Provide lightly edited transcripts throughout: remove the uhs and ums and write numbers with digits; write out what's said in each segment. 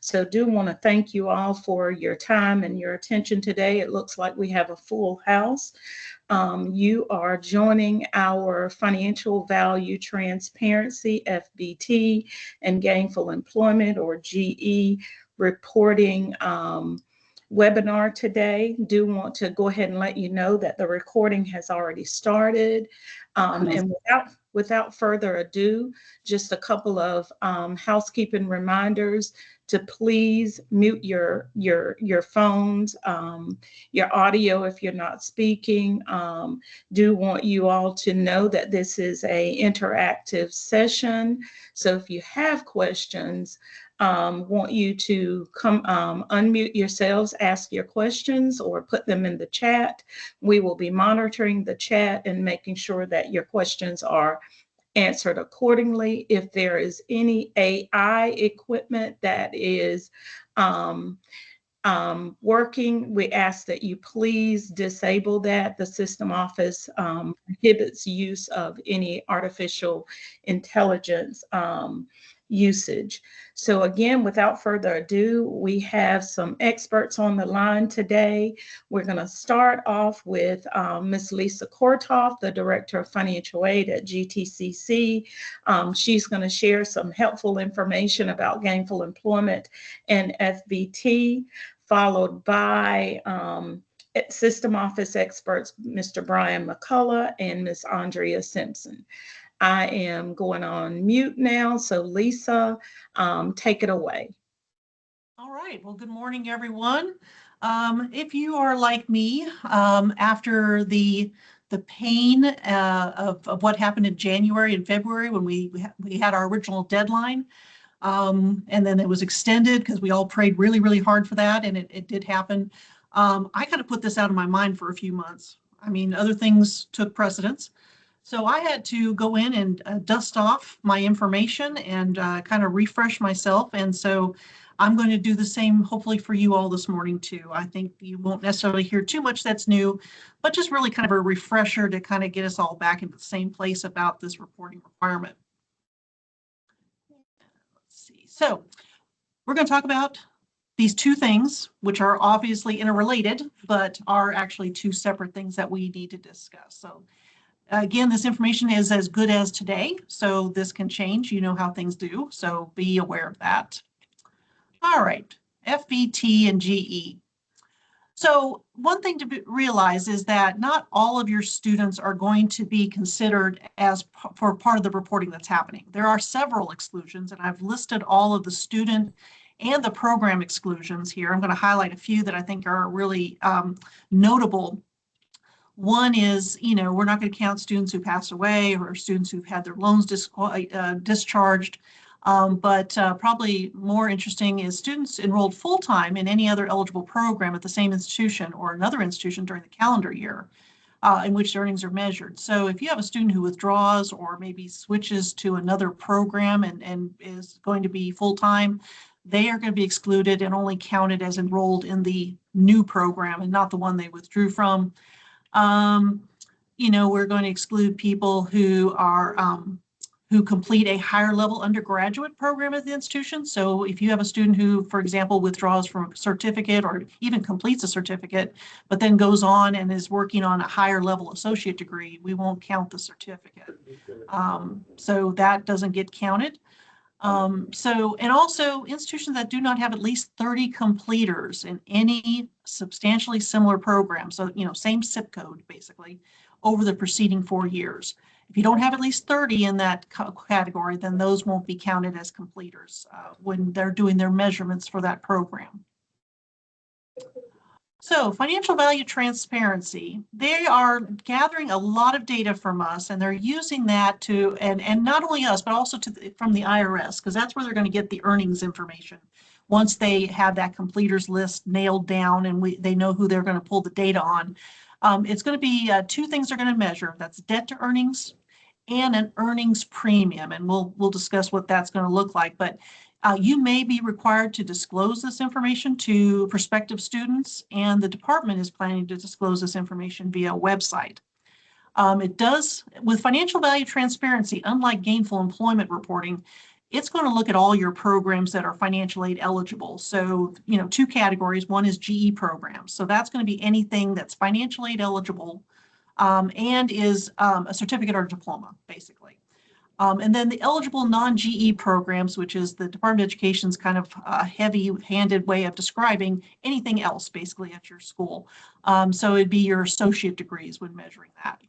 So do want to thank you all for your time and your attention today. It looks like we have a full house. You are joining our Financial Value Transparency, FVT, and Gainful Employment, or GE, reporting webinar today. Do want to go ahead and let you know that the recording has already started. And without further ado, just a couple of housekeeping reminders to please mute your phones, your audio if you're not speaking. Do want you all to know that this is a interactive session. So if you have questions, want you to come unmute yourselves, ask your questions, or put them in the chat. We will be monitoring the chat and making sure that your questions are answered accordingly. If there is any AI equipment that is working, we ask that you please disable that. The system office prohibits use of any artificial intelligence usage. So again, without further ado, we have some experts on the line today. We're going to start off with Ms. Lisa Kortoff, the Director of Financial Aid at GTCC. She's going to share some helpful information about gainful employment and FVT, followed by System Office experts, Mr. Brian McCullough and Ms. Andrea Simpson. I am going on mute now, so Lisa, take it away. All right, well, good morning, everyone. If you are like me, after the pain of what happened in January and February when we had our original deadline, and then it was extended because we all prayed really, really hard for that, and it did happen. I kind of put this out of my mind for a few months. I mean, other things took precedence. So I had to go in and dust off my information and kind of refresh myself. And so I'm going to do the same, hopefully for you all this morning too. I think you won't necessarily hear too much that's new, but just really kind of a refresher to kind of get us all back into the same place about this reporting requirement. Let's see. So we're going to talk about these two things, which are obviously interrelated, but are actually two separate things that we need to discuss. So again, this information is as good as today, so this can change. You know how things do, so be aware of that. All right, FVT and GE. So one thing to realize is that not all of your students are going to be considered as for part of the reporting that's happening. There are several exclusions, and I've listed all of the student and the program exclusions here. I'm going to highlight a few that I think are really notable. One is, we're not going to count students who pass away or students who've had their loans discharged. But probably more interesting is students enrolled full-time in any other eligible program at the same institution or another institution during the calendar year in which earnings are measured. So if you have a student who withdraws or maybe switches to another program and is going to be full-time, they are going to be excluded and only counted as enrolled in the new program and not the one they withdrew from. We're going to exclude people who are who complete a higher level undergraduate program at the institution. So if you have a student who, for example, withdraws from a certificate or even completes a certificate, but then goes on and is working on a higher level associate degree, we won't count the certificate. So that doesn't get counted. And also institutions that do not have at least 30 completers in any substantially similar program. So, same zip code basically over the preceding 4 years. If you don't have at least 30 in that category, then those won't be counted as completers when they're doing their measurements for that program. So financial value transparency, they are gathering a lot of data from us, and they're using that to, and not only us, but also from the IRS, because that's where they're going to get the earnings information. Once they have that completers list nailed down and they know who they're going to pull the data on. It's going to be two things they're going to measure. That's debt to earnings and an earnings premium. And we'll discuss what that's going to look like. But you may be required to disclose this information to prospective students, and the department is planning to disclose this information via a website. It does, with financial value transparency, unlike gainful employment reporting, it's going to look at all your programs that are financial aid eligible. So, two categories. One is GE programs. So that's going to be anything that's financial aid eligible and is a certificate or diploma, basically. And then the eligible non-GE programs, which is the Department of Education's kind of heavy-handed way of describing anything else, basically, at your school. So it'd be your associate degrees when measuring that.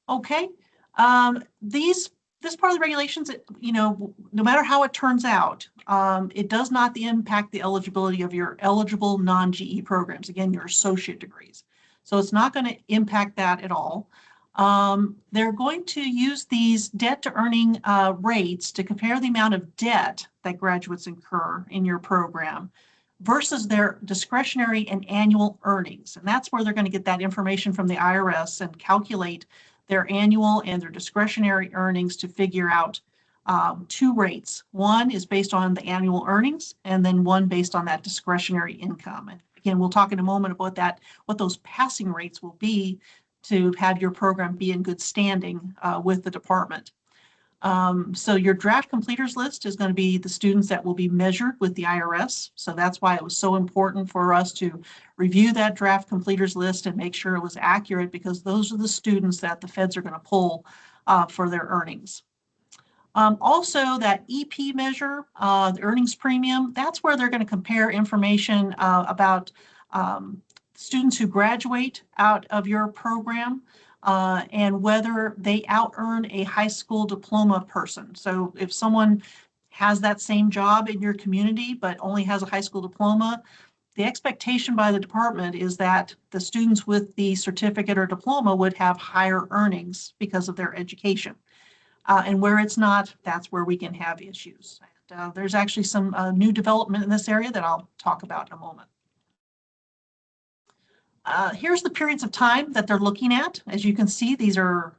Okay, this part of the regulations, no matter how it turns out, it does not impact the eligibility of your eligible non-GE programs. Again, your associate degrees. So it's not going to impact that at all. They're going to use these debt to earning rates to compare the amount of debt that graduates incur in your program versus their discretionary and annual earnings. And that's where they're going to get that information from the IRS and calculate their annual and their discretionary earnings to figure out two rates. One is based on the annual earnings, and then one based on that discretionary income. And again, we'll talk in a moment about that, what those passing rates will be to have your program be in good standing with the department. So your draft completers list is going to be the students that will be measured with the IRS. So that's why it was so important for us to review that draft completers list and make sure it was accurate, because those are the students that the feds are going to pull for their earnings. Also, that EP measure, the earnings premium, that's where they're going to compare information about students who graduate out of your program and whether they out-earn a high school diploma person. So if someone has that same job in your community but only has a high school diploma, the expectation by the department is that the students with the certificate or diploma would have higher earnings because of their education. And where it's not, that's where we can have issues. And, there's actually some new development in this area that I'll talk about in a moment. Here's the periods of time that they're looking at. As you can see, these are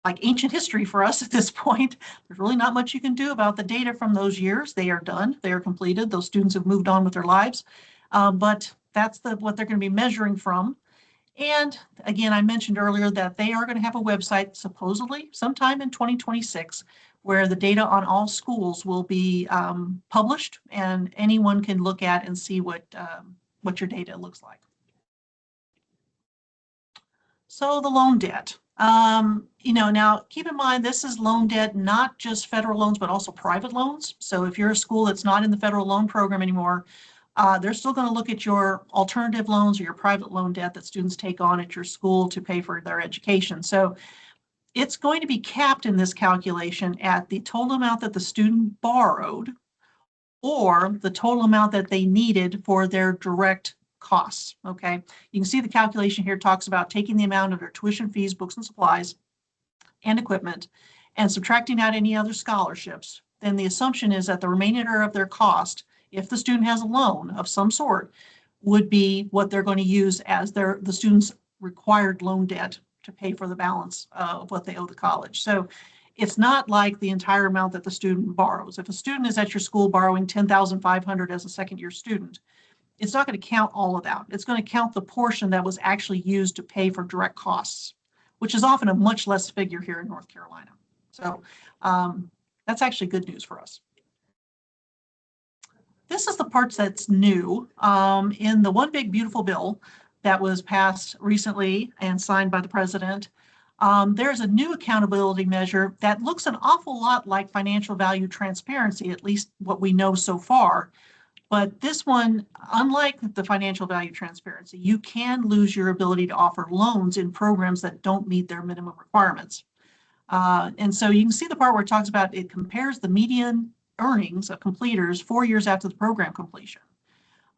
like ancient history for us at this point. There's really not much you can do about the data from those years. They are done. They are completed. Those students have moved on with their lives. But that's what they're going to be measuring from. And again, I mentioned earlier that they are going to have a website supposedly sometime in 2026 where the data on all schools will be published and anyone can look at and see what your data looks like. So the loan debt, now keep in mind, this is loan debt, not just federal loans, but also private loans. So if you're a school that's not in the federal loan program anymore, they're still going to look at your alternative loans or your private loan debt that students take on at your school to pay for their education. So it's going to be capped in this calculation at the total amount that the student borrowed or the total amount that they needed for their direct costs. Okay, you can see the calculation here talks about taking the amount of their tuition fees, books and supplies, and equipment, and subtracting out any other scholarships. Then the assumption is that the remainder of their cost, if the student has a loan of some sort, would be what they're going to use as the student's required loan debt to pay for the balance of what they owe the college. So it's not like the entire amount that the student borrows. If a student is at your school borrowing $10,500 as a second-year student, it's not going to count all of that. It's going to count the portion that was actually used to pay for direct costs, which is often a much less figure here in North Carolina. So that's actually good news for us. This is the part that's new in the One Big Beautiful Bill that was passed recently and signed by the president. There's a new accountability measure that looks an awful lot like financial value transparency, at least what we know so far. But this one, unlike the financial value transparency, you can lose your ability to offer loans in programs that don't meet their minimum requirements. And so you can see the part where it talks about it compares the median earnings of completers 4 years after the program completion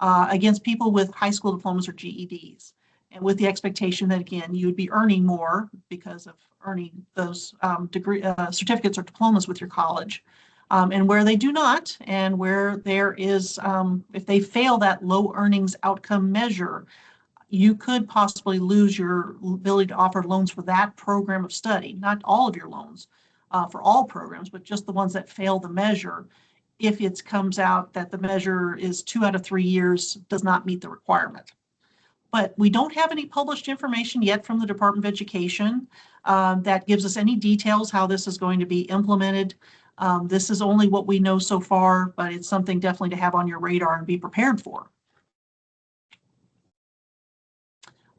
against people with high school diplomas or GEDs. And with the expectation that, again, you would be earning more because of earning those certificates or diplomas with your college. And where they do not, and where there is, if they fail that low earnings outcome measure, you could possibly lose your ability to offer loans for that program of study, not all of your loans for all programs, but just the ones that fail the measure. If it comes out that the measure is 2 out of 3 years, does not meet the requirement. But we don't have any published information yet from the Department of Education that gives us any details how this is going to be implemented. This is only what we know so far, but it's something definitely to have on your radar and be prepared for.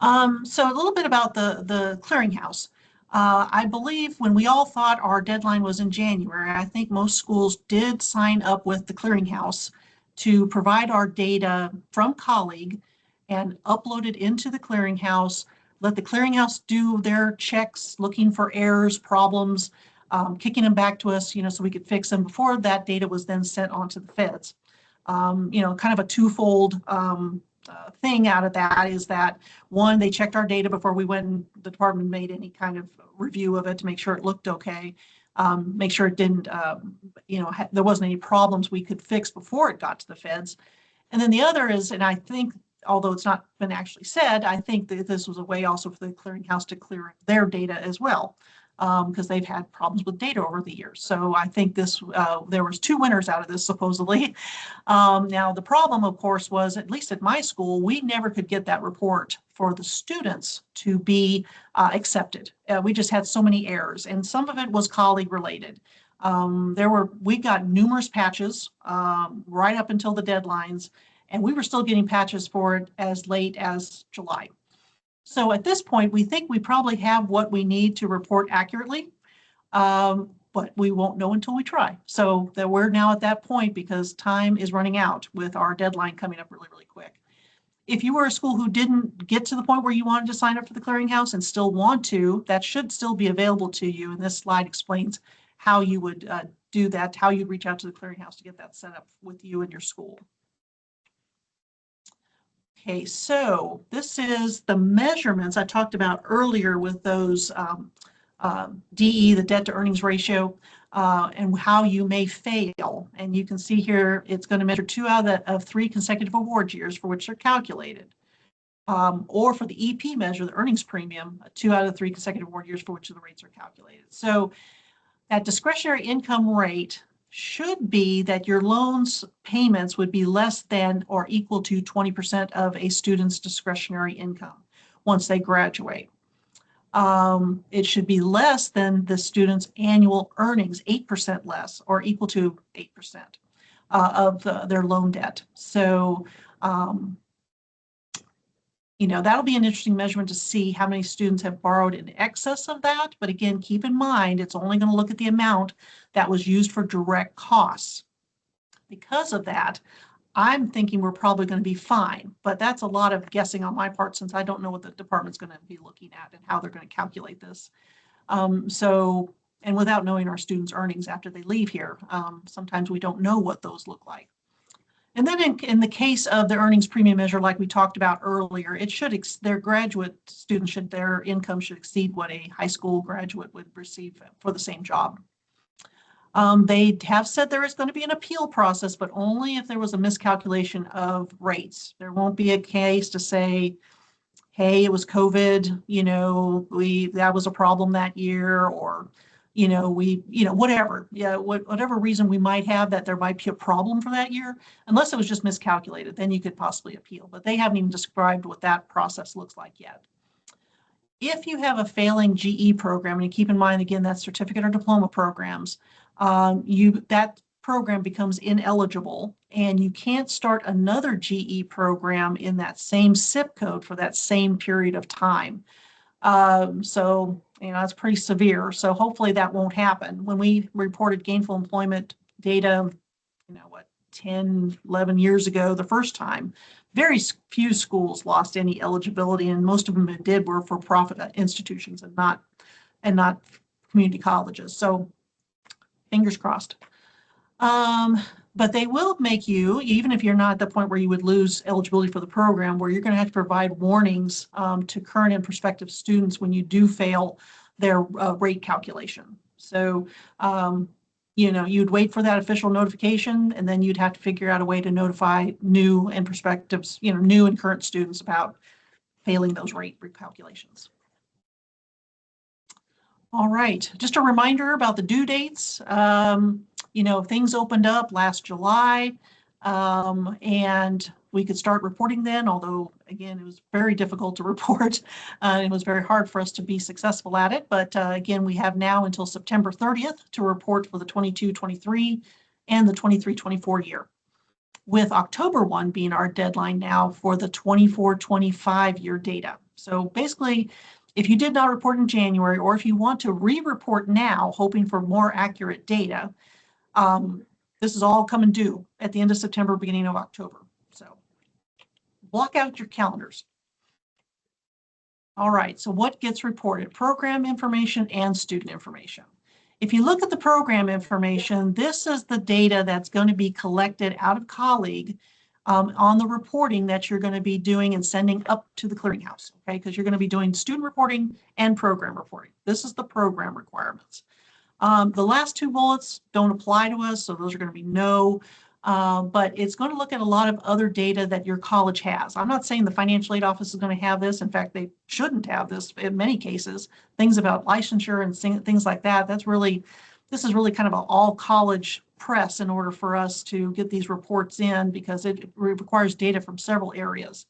So a little bit about the clearinghouse. I believe when we all thought our deadline was in January, I think most schools did sign up with the clearinghouse to provide our data from colleague and upload it into the clearinghouse, let the clearinghouse do their checks, looking for errors, problems, kicking them back to us, so we could fix them before that data was then sent on to the feds. Kind of a twofold thing out of that is that, one, they checked our data before we went and the department made any kind of review of it to make sure it looked okay, make sure it didn't, there wasn't any problems we could fix before it got to the feds. And then the other is, and I think, although it's not been actually said, I think that this was a way also for the clearinghouse to clear their data as well, because they've had problems with data over the years. So I think this, there was 2 winners out of this supposedly. Now the problem, of course, was, at least at my school, we never could get that report for the students to be accepted. We just had so many errors, and some of it was colleague related. We got numerous patches right up until the deadlines, and we were still getting patches for it as late as July. So at this point, we think we probably have what we need to report accurately, but we won't know until we try. So that we're now at that point because time is running out with our deadline coming up really, really quick. If you were a school who didn't get to the point where you wanted to sign up for the clearinghouse and still want to, that should still be available to you. And this slide explains how you would do that, how you'd reach out to the clearinghouse to get that set up with you and your school. Okay, so this is the measurements I talked about earlier with those DE, the debt to earnings ratio, and how you may fail. And you can see here, it's going to measure 2 out of 3 consecutive award years for which they're calculated. Or for the EP measure, the earnings premium, 2 out of 3 consecutive award years for which the rates are calculated. So that discretionary income rate should be that your loans payments would be less than or equal to 20% of a student's discretionary income once they graduate. It should be less than the student's annual earnings, 8% less, or equal to 8% of their loan debt. So, that'll be an interesting measurement to see how many students have borrowed in excess of that. But again, keep in mind, it's only going to look at the amount that was used for direct costs. Because of that, I'm thinking we're probably going to be fine, but that's a lot of guessing on my part since I don't know what the department's going to be looking at and how they're going to calculate this. And without knowing our students' earnings after they leave here, sometimes we don't know what those look like. And then in the case of the earnings premium measure, like we talked about earlier, it should, their graduate students their income should exceed what a high school graduate would receive for the same job. They have said there is going to be an appeal process, but only if there was a miscalculation of rates. There won't be a case to say, hey, it was COVID, that was a problem that year, or, whatever. Yeah, whatever reason we might have that there might be a problem for that year, unless it was just miscalculated, then you could possibly appeal. But they haven't even described what that process looks like yet. If you have a failing GE program, and keep in mind, again, that's certificate or diploma programs, that program becomes ineligible and you can't start another GE program in that same zip code for that same period of time. So, it's pretty severe. So hopefully that won't happen. When we reported gainful employment data, 10, 11 years ago, the first time, very few schools lost any eligibility, and most of them that did were for-profit institutions and not community colleges. So fingers crossed. But they will make you, even if you're not at the point where you would lose eligibility for the program, where you're going to have to provide warnings to current and prospective students when you do fail their rate calculation. So, you'd wait for that official notification, and then you'd have to figure out a way to notify new and prospectives, new and current students about failing those rate recalculations. All right, just a reminder about the due dates. Things opened up last July. And we could start reporting then, although again, it was very difficult to report. It was very hard for us to be successful at it. But again, we have now until September 30th to report for the 22-23 and the 23-24 year, with October 1 being our deadline now for the 24-25 year data. So basically, if you did not report in January, or if you want to re-report now, hoping for more accurate data, this is all coming due at the end of September, beginning of October. So block out your calendars. All right, so what gets reported? Program information and student information. If you look at the program information, this is the data that's going to be collected out of colleague on the reporting that you're going to be doing and sending up to the clearinghouse, okay? Because you're going to be doing student reporting and program reporting. This is the program requirements. The last two bullets don't apply to us, so those are going to be no, but it's going to look at a lot of other data that your college has. I'm not saying the financial aid office is going to have this. In fact, they shouldn't have this in many cases. Things about licensure and things like that, this is really kind of an all college press in order for us to get these reports in, because it requires data from several areas.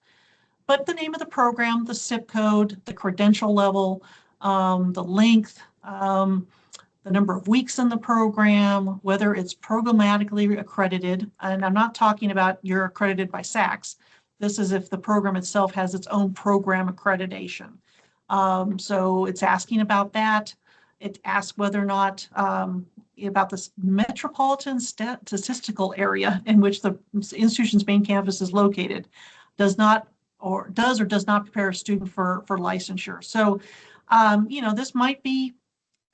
But the name of the program, the zip code, the credential level, the length, the number of weeks in the program, whether it's programmatically accredited, and I'm not talking about you're accredited by SACS. This is if the program itself has its own program accreditation. So it's asking about that. It asks whether or not about this metropolitan statistical area in which the institution's main campus is located does or does not prepare a student for licensure. So, this might be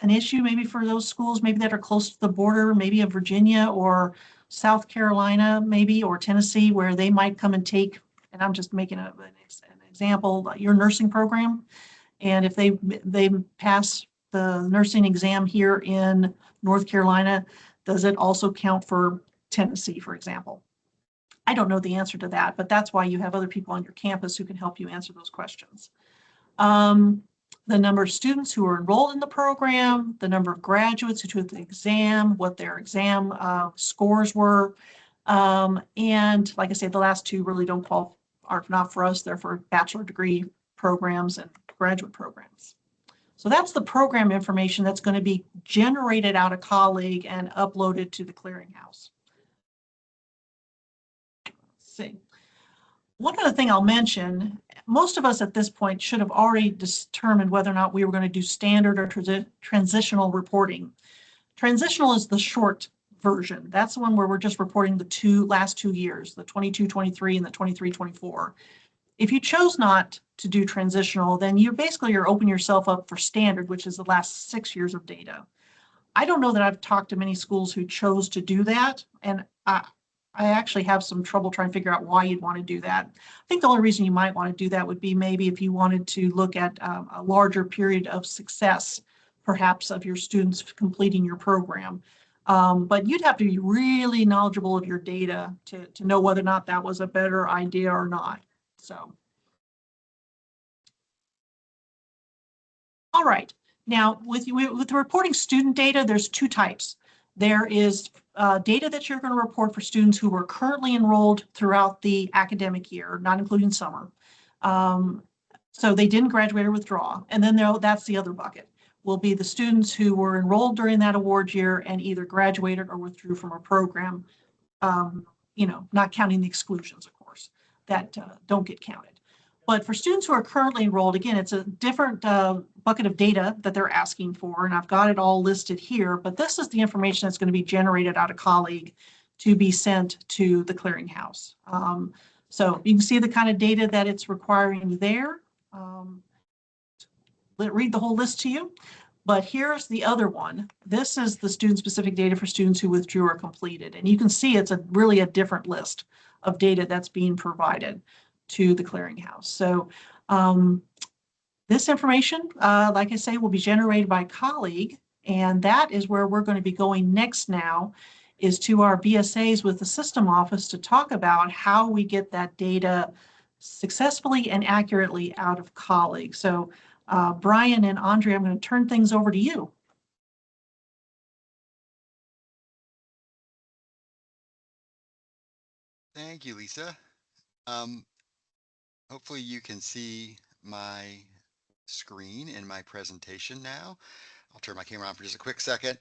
an issue maybe for those schools maybe that are close to the border, maybe of Virginia or South Carolina, maybe, or Tennessee, where they might come and take, and I'm just making an example, your nursing program. And if they pass the nursing exam here in North Carolina, does it also count for Tennessee, for example? I don't know the answer to that, but that's why you have other people on your campus who can help you answer those questions. The number of students who are enrolled in the program, the number of graduates who took the exam, what their exam scores were. And like I said, the last two really are not for us. They're for bachelor degree programs and graduate programs. So that's the program information that's going to be generated out of colleague and uploaded to the clearinghouse. Let's see. One other thing I'll mention, most of us at this point should have already determined whether or not we were going to do standard or transitional reporting. Transitional is the short version. That's the one where we're just reporting the last 2 years, the 22-23 and the 23-24. If you chose not to do transitional, then you're opening yourself up for standard, which is the last 6 years of data. I don't know that I've talked to many schools who chose to do that, and I actually have some trouble trying to figure out why you'd want to do that. I think the only reason you might want to do that would be maybe if you wanted to look at a larger period of success, perhaps, of your students completing your program. But you'd have to be really knowledgeable of your data to know whether or not that was a better idea or not. So, all right. Now, with reporting student data, there's two types. There is data that you're going to report for students who were currently enrolled throughout the academic year, not including summer. So they didn't graduate or withdraw. And then that's the other bucket, will be the students who were enrolled during that award year and either graduated or withdrew from a program, not counting the exclusions, of course, that don't get counted. But for students who are currently enrolled, again, it's a different bucket of data that they're asking for, and I've got it all listed here, but this is the information that's going to be generated out of colleague to be sent to the clearinghouse. So you can see the kind of data that it's requiring there. Read the whole list to you, but here's the other one. This is the student-specific data for students who withdrew or completed, and you can see it's really a different list of data that's being provided to the clearinghouse. So this information, like I say, will be generated by colleague, and that is where we're going to be going next now, is to our BSAs with the system office to talk about how we get that data successfully and accurately out of colleague. So Brian and Andrea, I'm going to turn things over to you. Thank you, Lisa. Um, Hopefully you can see my screen in my presentation now. I'll turn my camera on for just a quick second,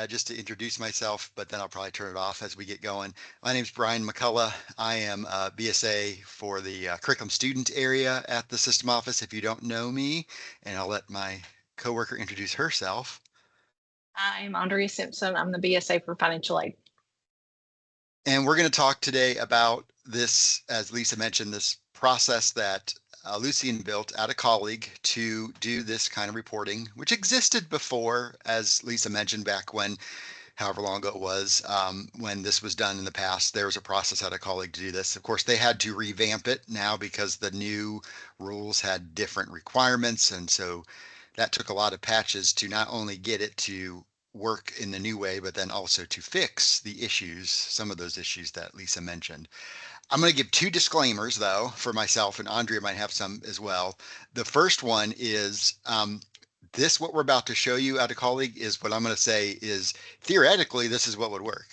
just to introduce myself, but then I'll probably turn it off as we get going. My name is Brian McCullough. I am a BSA for the curriculum student area at the system office, if you don't know me, and I'll let my coworker introduce herself. I'm Andrea Simpson. I'm the BSA for Financial Aid. And we're going to talk today about this, as Lisa mentioned, this process that Lucian built at a colleague to do this kind of reporting, which existed before, as Lisa mentioned, back when, however long ago it was, when this was done in the past. There was a process at a colleague to do this. Of course, they had to revamp it now because the new rules had different requirements. And so that took a lot of patches to not only get it to work in the new way, but then also to fix the issues, some of those issues that Lisa mentioned. I'm going to give two disclaimers, though, for myself, and Andrea might have some as well. The first one is this, what we're about to show you at a colleague, is what I'm going to say is theoretically, this is what would work.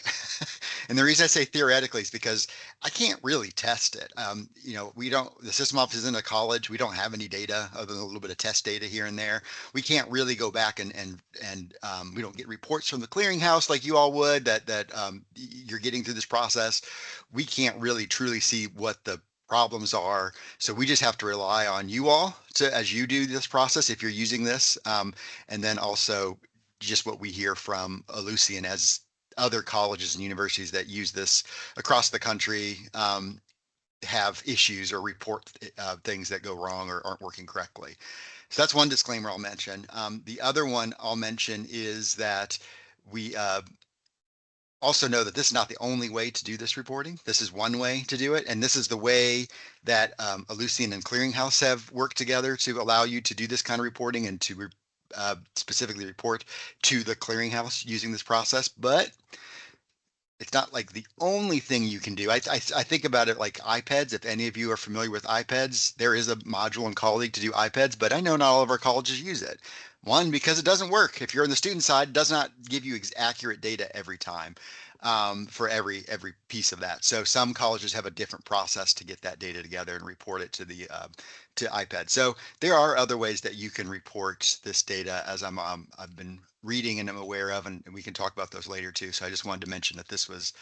And the reason I say theoretically is because I can't really test it. We don't, the system office isn't a college. We don't have any data other than a little bit of test data here and there. We can't really go back and we don't get reports from the clearinghouse like you all would that you're getting through this process. We can't really truly see what the problems are. So we just have to rely on you all as you do this process, if you're using this. And then also just what we hear from Lucian as other colleges and universities that use this across the country have issues or report things that go wrong or aren't working correctly. So that's one disclaimer I'll mention. The other one I'll mention is that we also know that this is not the only way to do this reporting. This is one way to do it. And this is the way that Lucian and Clearinghouse have worked together to allow you to do this kind of reporting and to specifically report to the Clearinghouse using this process. But it's not like the only thing you can do. I think about it like iPads. If any of you are familiar with iPads, there is a module in Colleague to do iPads, but I know not all of our colleges use it. One, because it doesn't work. If you're on the student side, it does not give you accurate data every time for every piece of that. So some colleges have a different process to get that data together and report it to the to iPad. So there are other ways that you can report this data, as I've been reading and I'm aware of, and we can talk about those later too. So I just wanted to mention that this was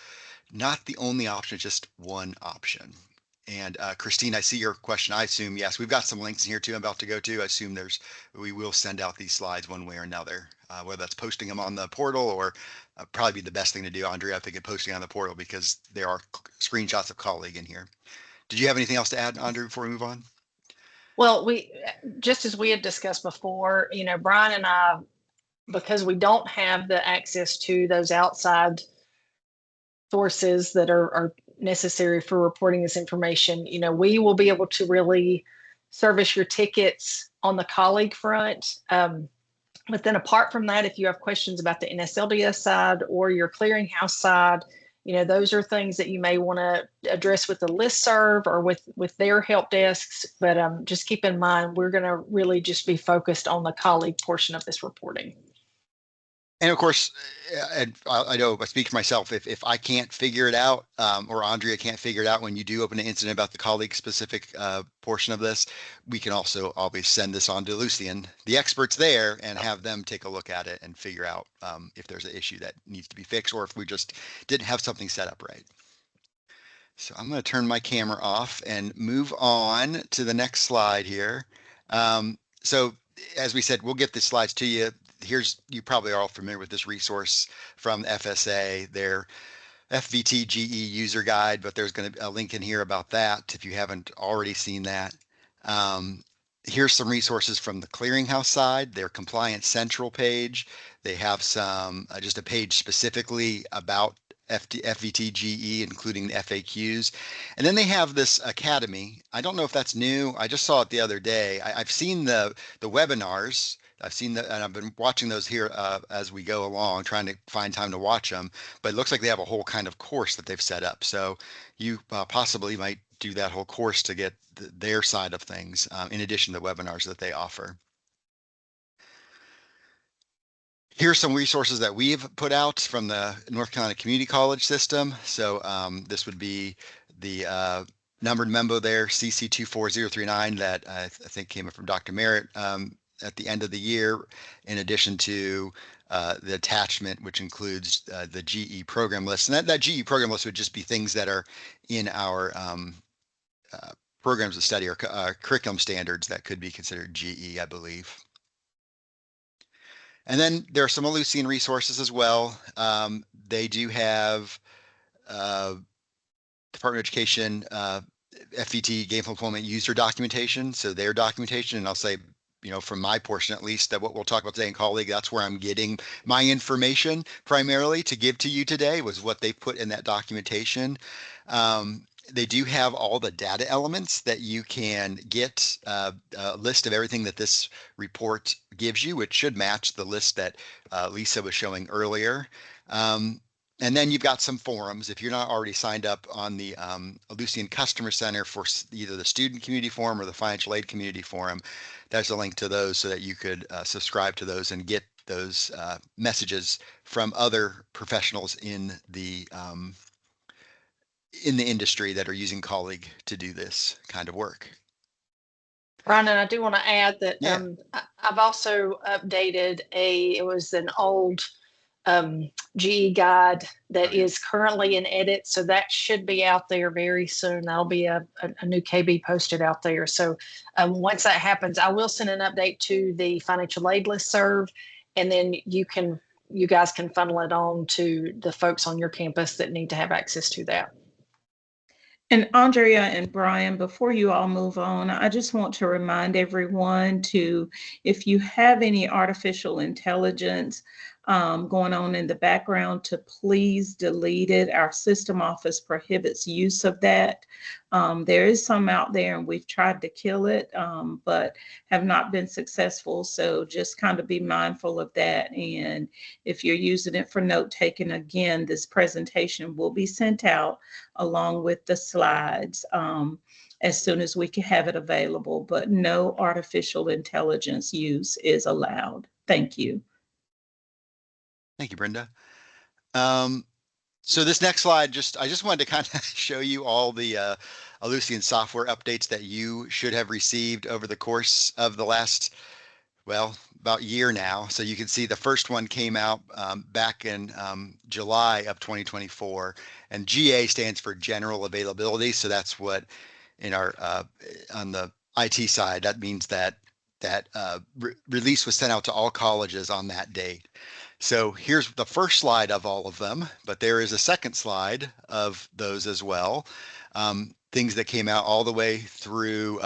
not the only option, just one option. And Christine, I see your question. I assume, yes, we've got some links in here too I'm about to go to. I assume we will send out these slides one way or another, whether that's posting them on the portal or probably be the best thing to do, Andrea, I think, at posting on the portal, because there are screenshots of colleague in here. Did you have anything else to add, Andrea, before we move on? Well, just as we had discussed before, Brian and I, because we don't have the access to those outside sources that are necessary for reporting this information, we will be able to really service your tickets on the colleague front. But then apart from that, if you have questions about the NSLDS side or your clearinghouse side, those are things that you may want to address with the listserv or with their help desks. But just keep in mind, we're going to really just be focused on the colleague portion of this reporting. And of course, and I know I speak for myself, if I can't figure it out, or Andrea can't figure it out when you do open an incident about the colleague specific portion of this, we can also always send this on to Lucian, the experts there, and have them take a look at it and figure out if there's an issue that needs to be fixed or if we just didn't have something set up right. So I'm going to turn my camera off and move on to the next slide here. So as we said, we'll get the slides to you. You probably are all familiar with this resource from FSA, their FVTGE user guide, but there's going to be a link in here about that if you haven't already seen that. Here's some resources from the clearinghouse side, their Compliance Central page. They have some, just a page specifically about FVTGE, including the FAQs. And then they have this Academy. I don't know if that's new. I just saw it the other day. I've seen the webinars. I've seen that, and I've been watching those here as we go along, trying to find time to watch them. But it looks like they have a whole kind of course that they've set up. So you possibly might do that whole course to get their side of things, in addition to the webinars that they offer. Here's some resources that we've put out from the North Carolina Community College system. So this would be the numbered memo there, CC24039, that I think came from Dr. Merritt at the end of the year, in addition to the attachment, which includes the GE program list. And that GE program list would just be things that are in our programs of study or curriculum standards that could be considered GE, I believe. And then there are some Ellucian resources as well. They do have Department of Education FVTGainful employment user documentation. So their documentation, and I'll say, from my portion at least, that what we'll talk about today in colleague, that's where I'm getting my information primarily to give to you today, was what they put in that documentation. They do have all the data elements that you can get, a list of everything that this report gives you, which should match the list that Lisa was showing earlier. And then you've got some forums. If you're not already signed up on the Ellucian Customer Center for either the Student Community Forum or the Financial Aid Community Forum, there's a link to those so that you could subscribe to those and get those messages from other professionals in the industry that are using Colleague to do this kind of work. Brian, and I do want to add that Yeah. I've also updated it was an old GE guide that is currently in edit. So that should be out there very soon. That'll be a new KB posted out there. So once that happens, I will send an update to the financial aid listserv, and then you guys can funnel it on to the folks on your campus that need to have access to that. And Andrea and Brian, before you all move on, I just want to remind everyone to, if you have any artificial intelligence going on in the background, to please delete it. Our system office prohibits use of that. There is some out there, and we've tried to kill it, but have not been successful. So just kind of be mindful of that. And if you're using it for note taking, again, this presentation will be sent out along with the slides as soon as we can have it available, but no artificial intelligence use is allowed. Thank you. Thank you, Brenda. So this next slide, I just wanted to kind of show you all the Ellucian software updates that you should have received over the course of the last, well, about year now. So you can see the first one came out back in July of 2024, and GA stands for general availability. So that's what in our on the IT side, that means that release was sent out to all colleges on that date. So here's the first slide of all of them, but there is a second slide of those as well. Things that came out all the way through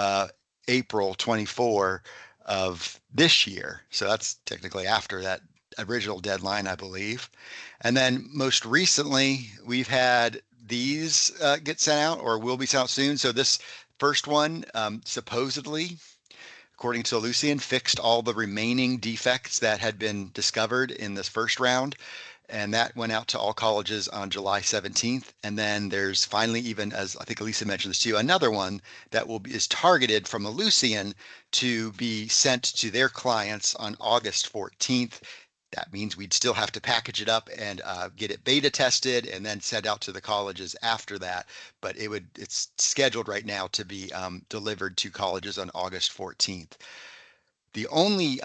April 24 of this year. So that's technically after that original deadline, I believe. And then most recently, we've had these get sent out, or will be sent out soon. So this first one, supposedly, according to Ellucian, fixed all the remaining defects that had been discovered in this first round. And that went out to all colleges on July 17th. And then there's finally, even as I think Elisa mentioned this too, another one that is targeted from Ellucian to be sent to their clients on August 14th. That means we'd still have to package it up and get it beta tested and then sent out to the colleges after that. But it's scheduled right now to be delivered to colleges on August 14th. The only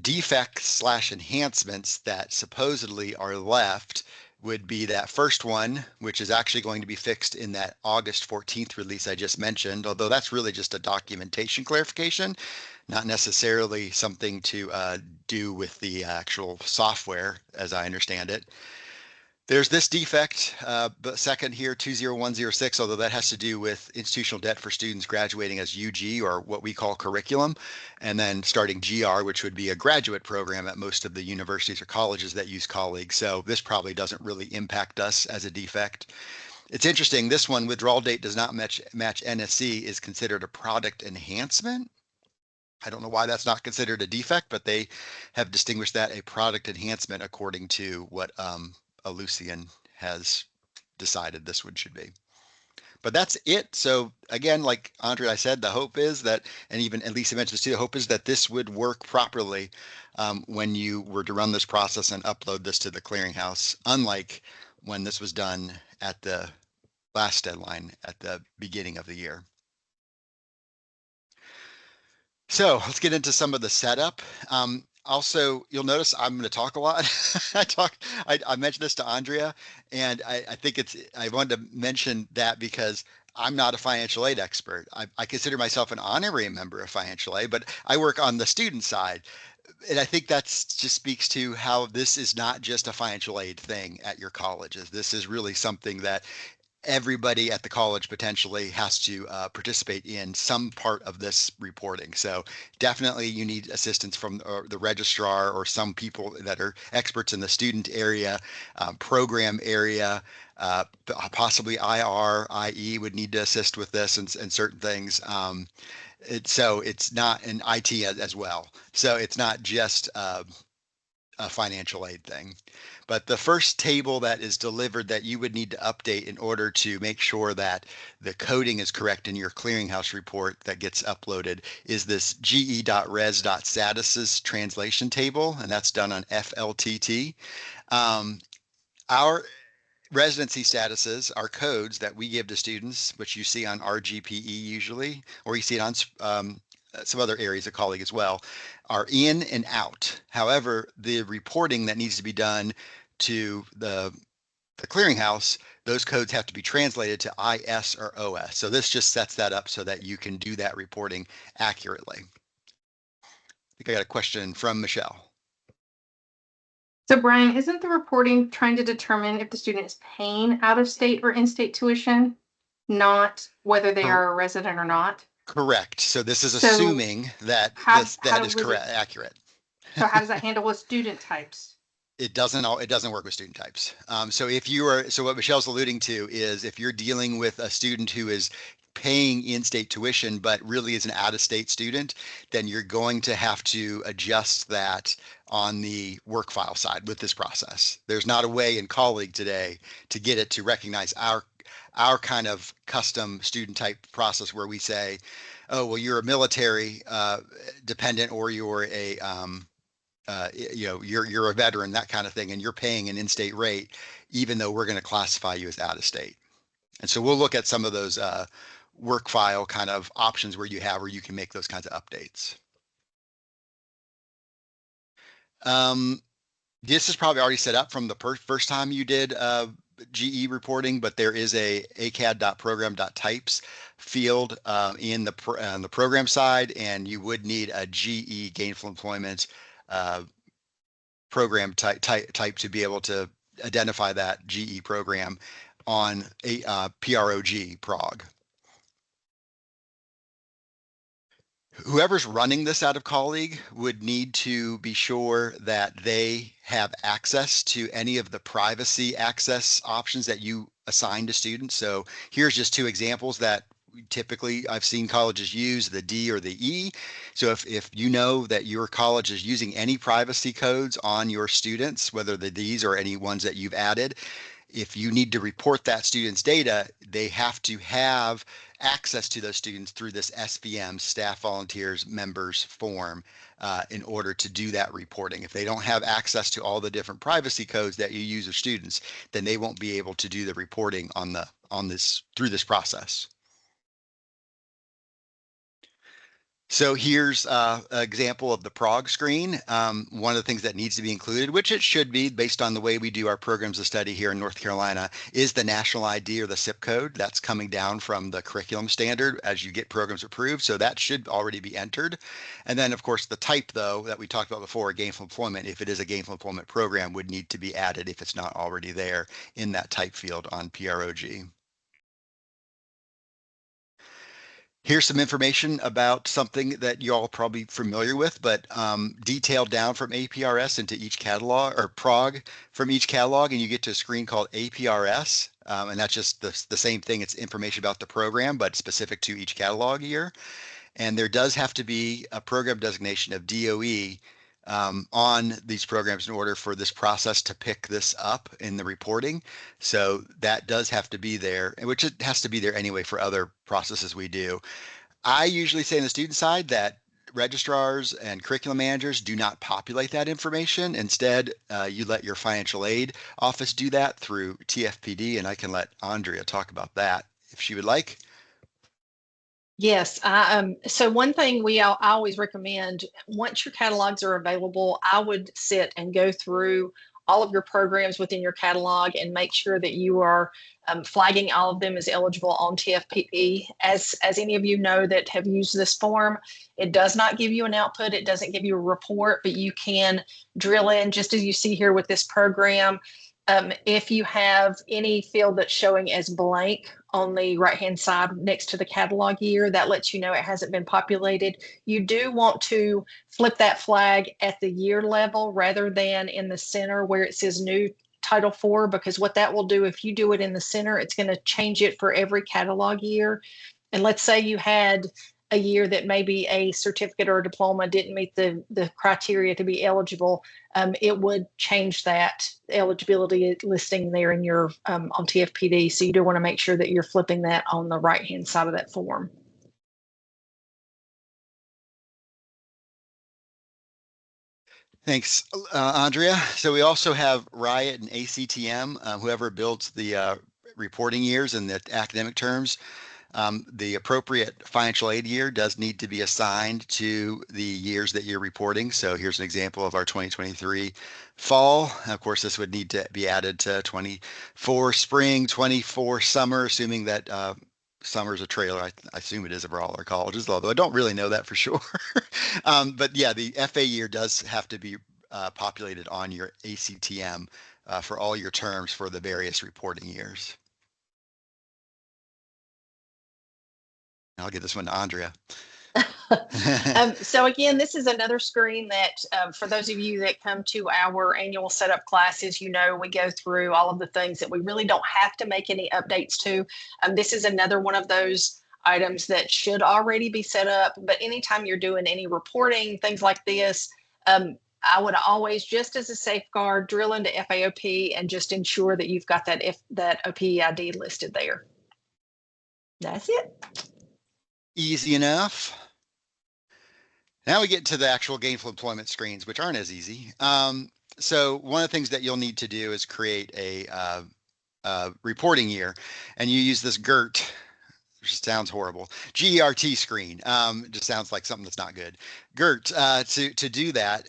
defects / enhancements that supposedly are left would be that first one, which is actually going to be fixed in that August 14th release I just mentioned, although that's really just a documentation clarification, not necessarily something to do with the actual software, as I understand it. There's this defect, but second here, 20106, although that has to do with institutional debt for students graduating as UG, or what we call curriculum, and then starting GR, which would be a graduate program at most of the universities or colleges that use Colleague. So this probably doesn't really impact us as a defect. It's interesting, this one, withdrawal date does not match NSC, is considered a product enhancement. I don't know why that's not considered a defect, but they have distinguished that a product enhancement according to what Ellucian has decided this one should be. But that's it. So again, like Andre, I said, the hope is that, and even Lisa mentioned this too, the hope is that this would work properly when you were to run this process and upload this to the clearinghouse, unlike when this was done at the last deadline at the beginning of the year. So let's get into some of the setup. Also, you'll notice I'm going to talk a lot. I mentioned this to Andrea, and I think I wanted to mention that because I'm not a financial aid expert. I consider myself an honorary member of financial aid, but I work on the student side. And I think that's just speaks to how this is not just a financial aid thing at your colleges. This is really something that everybody at the college potentially has to participate in some part of this reporting. So definitely you need assistance from the registrar or some people that are experts in the student area, program area, possibly IR, IE would need to assist with this and certain things. So it's not an IT as well. So it's not just a financial aid thing. But the first table that is delivered that you would need to update in order to make sure that the coding is correct in your clearinghouse report that gets uploaded is this ge.res.statuses translation table, and that's done on FLTT. Our residency statuses are codes that we give to students, which you see on RGPE usually, or you see it on some other areas of colleague as well, are in and out. However, the reporting that needs to be done to the clearinghouse, those codes have to be translated to IS or OS. So this just sets that up so that you can do that reporting accurately. I think I got a question from Michelle. So Brian, isn't the reporting trying to determine if the student is paying out of state or in-state tuition, not whether they are a resident or not? Correct. So this is So assuming that that is correct, accurate. So how does that handle with student types? It doesn't work with student types. So what Michelle's alluding to is if you're dealing with a student who is paying in-state tuition, but really is an out-of-state student, then you're going to have to adjust that on the work file side with this process. There's not a way in colleague today to get it to recognize our kind of custom student type process where we say, oh, well, you're a military dependent or you're a you're a veteran, that kind of thing, and you're paying an in-state rate, even though we're going to classify you as out of state. And so we'll look at some of those work file kind of options where you can make those kinds of updates. This is probably already set up from the first time you did GE reporting, but there is a acad.program.types field on the program side, and you would need a GE gainful employment program type to be able to identify that GE program on a prog. Whoever's running this out of colleague would need to be sure that they have access to any of the privacy access options that you assign to students. So here's just two examples that typically I've seen colleges use, the D or the E. So if you know that your college is using any privacy codes on your students, whether the Ds or any ones that you've added, if you need to report that student's data, they have to have access to those students through this SVM, Staff Volunteers Members form, in order to do that reporting. If they don't have access to all the different privacy codes that you use as students, then they won't be able to do the reporting through this process. So here's an example of the prog screen. One of the things that needs to be included, which it should be based on the way we do our programs of study here in North Carolina, is the national ID or the SIP code. That's coming down from the curriculum standard as you get programs approved. So that should already be entered. And then, of course, the type, though, that we talked about before, gainful employment, if it is a gainful employment program, would need to be added if it's not already there in that type field on PROG. Here's some information about something that you all are probably familiar with, but detailed down from APRS into each catalog or prog from each catalog, and you get to a screen called APRS, and that's just the same thing. It's information about the program, but specific to each catalog year. And there does have to be a program designation of DOE on these programs in order for this process to pick this up in the reporting. So that does have to be there, which it has to be there anyway for other processes we do. I usually say on the student side that registrars and curriculum managers do not populate that information. Instead, you let your financial aid office do that through TFPD, and I can let Andrea talk about that if she would like. Yes, so one thing I always recommend, once your catalogs are available, I would sit and go through all of your programs within your catalog and make sure that you are flagging all of them as eligible on TFPP. As any of you know that have used this form, it does not give you an output. It doesn't give you a report, but you can drill in, just as you see here with this program. If you have any field that's showing as blank on the right-hand side next to the catalog year, that lets you know it hasn't been populated. You do want to flip that flag at the year level rather than in the center where it says new Title IV, because what that will do, if you do it in the center, it's going to change it for every catalog year. And let's say you had a year that maybe a certificate or a diploma didn't meet the criteria to be eligible, it would change that eligibility listing there in your on TFPD. So you do want to make sure that you're flipping that on the right-hand side of that form. Thanks, Andrea. So we also have Riot and ACTM, whoever builds the reporting years in the academic terms. The appropriate financial aid year does need to be assigned to the years that you're reporting. So here's an example of our 2023 fall. Of course, this would need to be added to 24 spring, 24 summer, assuming that summer is a trailer. I assume it is for all our colleges, although I don't really know that for sure. But yeah, the FA year does have to be populated on your ACTM for all your terms for the various reporting years. I'll get this one to Andrea. So again, this is another screen that for those of you that come to our annual setup classes, you know, we go through all of the things that we really don't have to make any updates to. This is another one of those items that should already be set up, but anytime you're doing any reporting, things like this, I would always, just as a safeguard, drill into FAOP and just ensure that you've got that OPEID listed there. That's it. Easy enough. Now we get to the actual gainful employment screens, which aren't as easy. So one of the things that you'll need to do is create a reporting year, and you use this GERT, which sounds horrible, GERT screen. Just sounds like something that's not good. GERT to do that.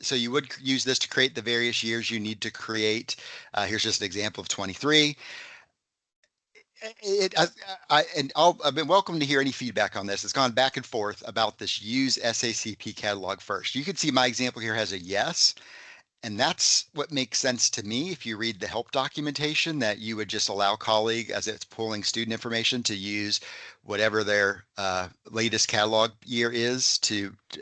So you would use this to create the various years you need to create. Here's just an example of 23. I've been welcome to hear any feedback on this. It's gone back and forth about this use SACP catalog first. You can see my example here has a yes. And that's what makes sense to me. If you read the help documentation, that you would just allow colleague, as it's pulling student information, to use whatever their latest catalog year is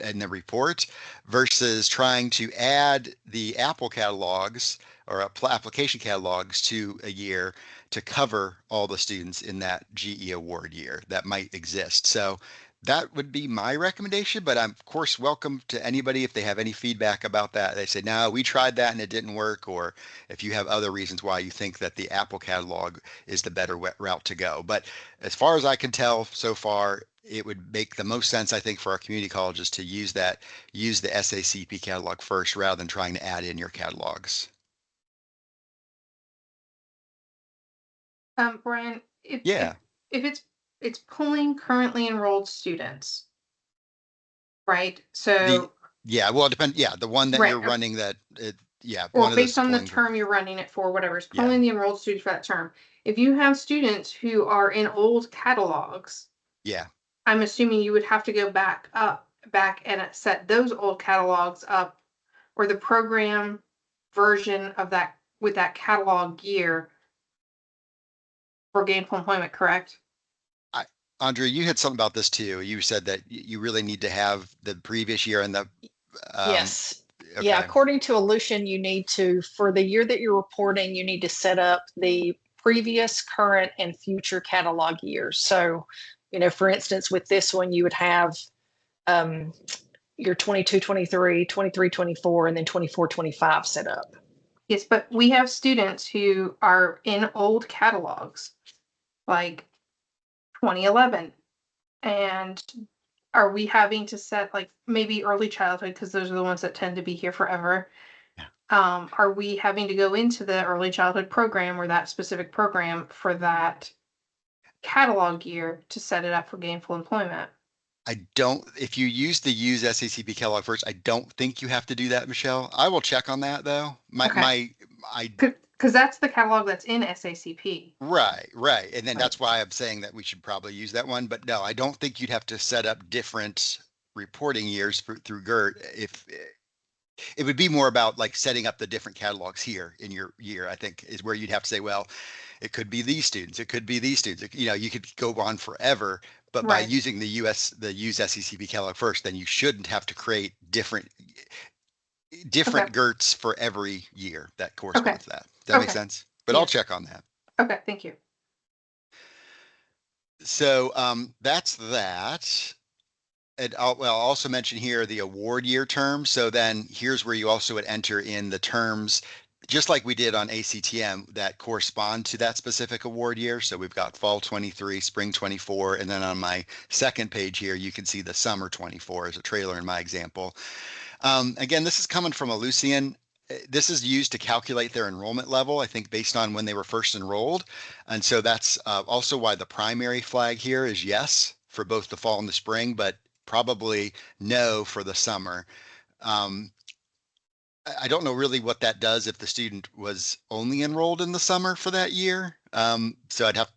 in the report, versus trying to add the Apple catalogs or application catalogs to a year to cover all the students in that GE award year that might exist. So that would be my recommendation, but I'm of course welcome to anybody if they have any feedback about that. They say, no, we tried that and it didn't work, or if you have other reasons why you think that the Apple catalog is the better route to go. But as far as I can tell so far, it would make the most sense, I think, for our community colleges to use the SACP catalog first rather than trying to add in your catalogs. Brian, Yeah. if it's pulling currently enrolled students, right? So yeah, well, it depends. Yeah, the one that right. You're running that, or based on the term you're running it for, whatever is pulling the enrolled students for that term. If you have students who are in old catalogs, yeah, I'm assuming you would have to go back and set those old catalogs up, or the program version of that with that catalog year for gainful employment, correct? Andrea, you had something about this too. You said that you really need to have the previous year and the yes. Okay. Yeah, according to Aleutian, you need to, for the year that you're reporting, you need to set up the previous, current, and future catalog years. So, you know, for instance, with this one, you would have your 22, 23, 23, 24, and then 24, 25 set up. Yes, but we have students who are in old catalogs, like 2011, and are we having to set like maybe early childhood, because those are the ones that tend to be here forever? Are we having to go into the early childhood program or that specific program for that catalog year to set it up for gainful employment? If you use SACP catalog first, I don't think you have to do that, Michelle. I will check on that though. Okay. Because that's the catalog that's in SACP. Right. And then Right. that's why I'm saying that we should probably use that one. But no, I don't think you'd have to set up different reporting years through GERT. If it would be more about like setting up the different catalogs here in your year, I think is where you'd have to say, well, it could be these students, it could be these students. You could go on forever, but by Right. using the use SECP catalog first, then you shouldn't have to create different Okay. GERTs for every year that correspond to that. Does that make Okay. sense? But I'll Yes. check on that. Okay, thank you. So that's that. And I'll also mention here the award year term. So then here's where you also would enter in the terms, just like we did on ACTM, that correspond to that specific award year. So we've got fall 23, spring 24, and then on my second page here, you can see the summer 24 as a trailer in my example. Again, this is coming from a Lucian. This is used to calculate their enrollment level, I think, based on when they were first enrolled. And so that's also why the primary flag here is yes for both the fall and the spring, but probably no for the summer. I don't know really what that does if the student was only enrolled in the summer for that year. So I'd have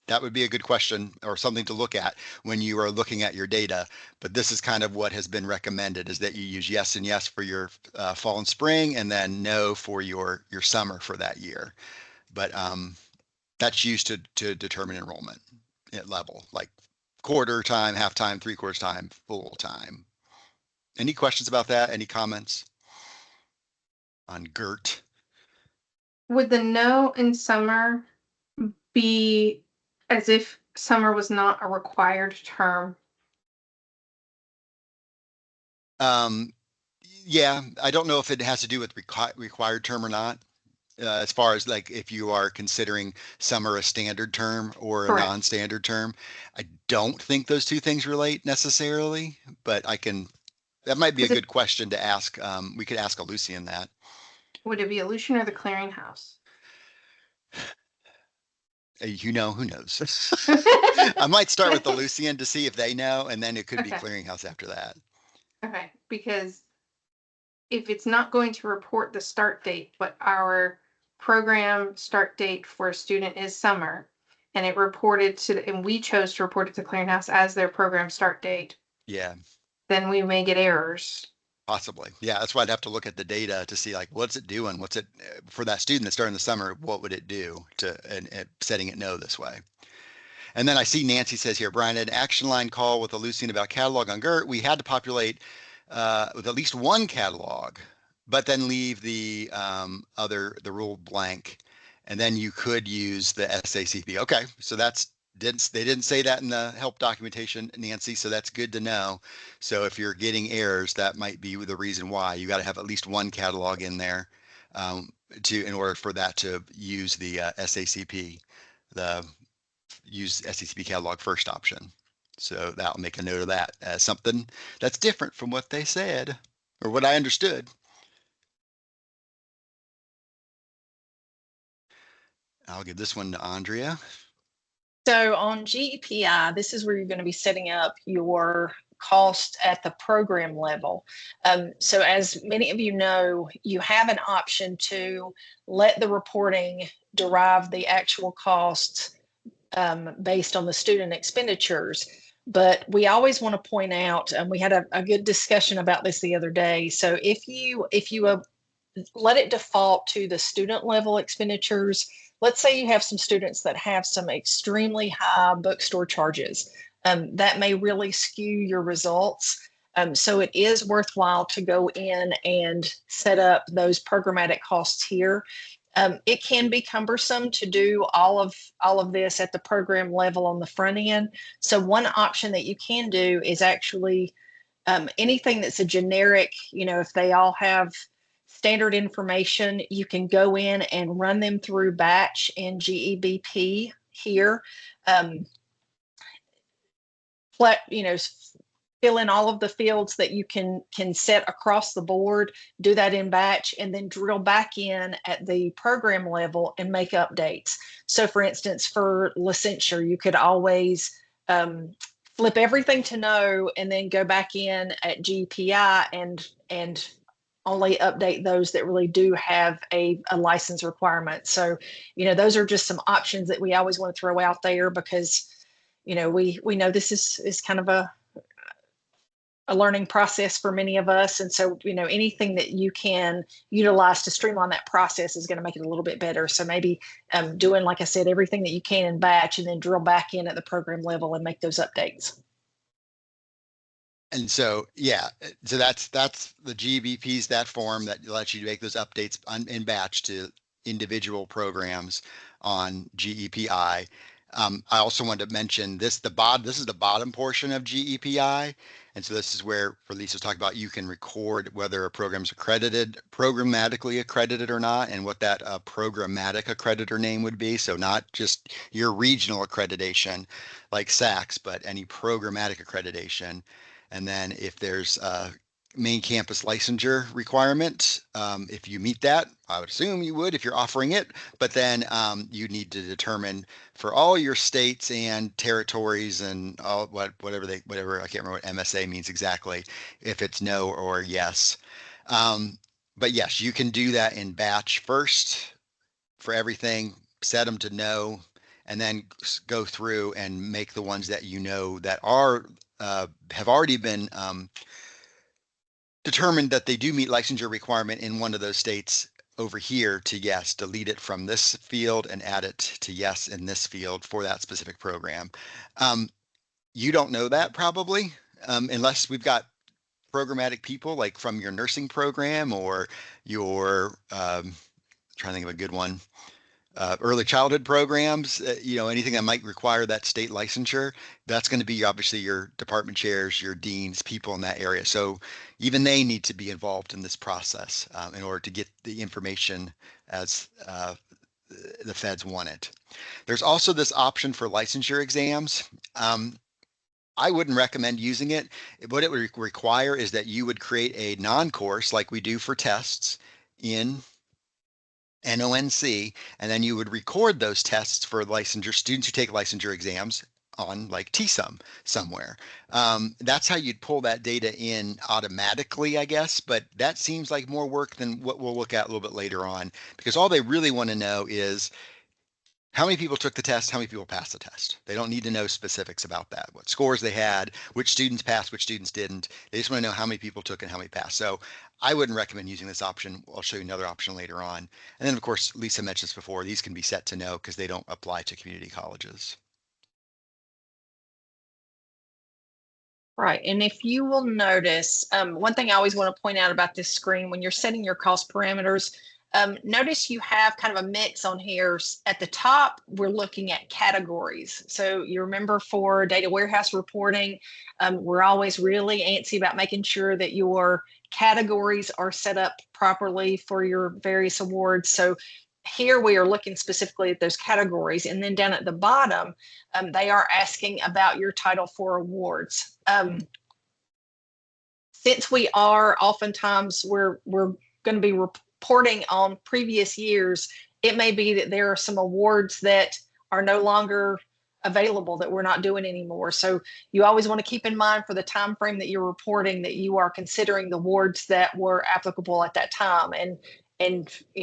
that would be a good question or something to look at when you are looking at your data. But this is kind of what has been recommended, is that you use yes and yes for your fall and spring, and then no for your summer for that year. But that's used to determine enrollment at level, like quarter time, half time, 3/4 time, full time. Any questions about that? Any comments on GERT? Would the no in summer be as if summer was not a required term? Yeah, I don't know if it has to do with required term or not. As far as like if you are considering summer a standard term or a Correct. non-standard term, I don't think those two things relate necessarily, but that might be a Is it, good question to ask. We could ask a Lucian that. would it be Aleutian or the clearinghouse? Who knows? I might start with the Lucian to see if they know, and then it could be Okay. clearinghouse after that. Okay, because if it's not going to report the start date, but our program start date for a student is summer, and it reported to, and we chose to report it to clearinghouse as their program start date, Yeah, then we may get errors. possibly. Yeah, that's why I'd have to look at the data to see like what's it doing? What's it for that student that's starting the summer? What would it do to and setting it no this way? And then I see Nancy says here, Brian, an action line call with a Lucian about catalog on GERT. We had to populate with at least one catalog, but then leave the rule blank. And then you could use the SACP. Okay, so they didn't say that in the help documentation, Nancy, so that's good to know. So if you're getting errors, that might be the reason why. You got to have at least one catalog in there in order for that to use the SACP, use SACP catalog first option. So that'll make a note of that as something that's different from what they said or what I understood. I'll give this one to Andrea. So on GEPI, this is where you're going to be setting up your cost at the program level. So as many of you know, you have an option to let the reporting derive the actual costs based on the student expenditures. But we always want to point out, and we had a good discussion about this the other day. So if you let it default to the student level expenditures, let's say you have some students that have some extremely high bookstore charges, that may really skew your results. So it is worthwhile to go in and set up those programmatic costs here. It can be cumbersome to do all of this at the program level on the front end. So one option that you can do is actually anything that's a generic, if they all have standard information, you can go in and run them through batch in GEBP here. fill in all of the fields that you can set across the board, do that in batch, and then drill back in at the program level and make updates. So for instance, for licensure, you could always flip everything to no, and then go back in at GPI and only update those that really do have a license requirement. So, those are just some options that we always want to throw out there, because, we know this is kind of a learning process for many of us. And so, anything that you can utilize to streamline that process is going to make it a little bit better. So maybe doing, like I said, everything that you can in batch, and then drill back in at the program level and make those updates. And so, yeah, so that's the GBPs, that form that lets you make those updates in batch to individual programs on GEPI. I also wanted to mention this is the bottom portion of GEPI. And so this is where, for Lisa's talking about, you can record whether a program's programmatically accredited or not, and what that programmatic accreditor name would be. So not just your regional accreditation like SACS, but any programmatic accreditation. And then if there's a main campus licensure requirement, if you meet that, I would assume you would if you're offering it, but then you need to determine for all your states and territories and all whatever I can't remember what MSA means exactly, if it's no or yes. But yes, you can do that in batch first for everything, set them to no, and then go through and make the ones that that are have already been determined that they do meet licensure requirement in one of those states over here to yes, delete it from this field and add it to yes in this field for that specific program. You don't know that probably, unless we've got programmatic people like from your nursing program or your, trying to think of a good one, early childhood programs, anything that might require that state licensure, that's going to be obviously your department chairs, your deans, people in that area. So even they need to be involved in this process in order to get the information as the feds want it. There's also this option for licensure exams. I wouldn't recommend using it. What it would require is that you would create a non-course like we do for tests in NONC, and then you would record those tests for licensure students who take licensure exams on like TSUM somewhere. That's how you'd pull that data in automatically, I guess, but that seems like more work than what we'll look at a little bit later on, because all they really want to know is how many people took the test, how many people passed the test. They don't need to know specifics about that, what scores they had, which students passed, which students didn't. They just want to know how many people took and how many passed. So I wouldn't recommend using this option. I'll show you another option later on. And then of course, Lisa mentioned this before, these can be set to no because they don't apply to community colleges. Right. And if you will notice, one thing I always want to point out about this screen, when you're setting your cost parameters, notice you have kind of a mix on here. At the top, we're looking at categories. So you remember for data warehouse reporting, we're always really antsy about making sure that your categories are set up properly for your various awards. So here we are looking specifically at those categories. And then down at the bottom, they are asking about your Title IV awards. Since we are oftentimes, we're going to be reporting on previous years, it may be that there are some awards that are no longer available that we're not doing anymore. So you always want to keep in mind for the time frame that you're reporting that you are considering the awards that were applicable at that time, and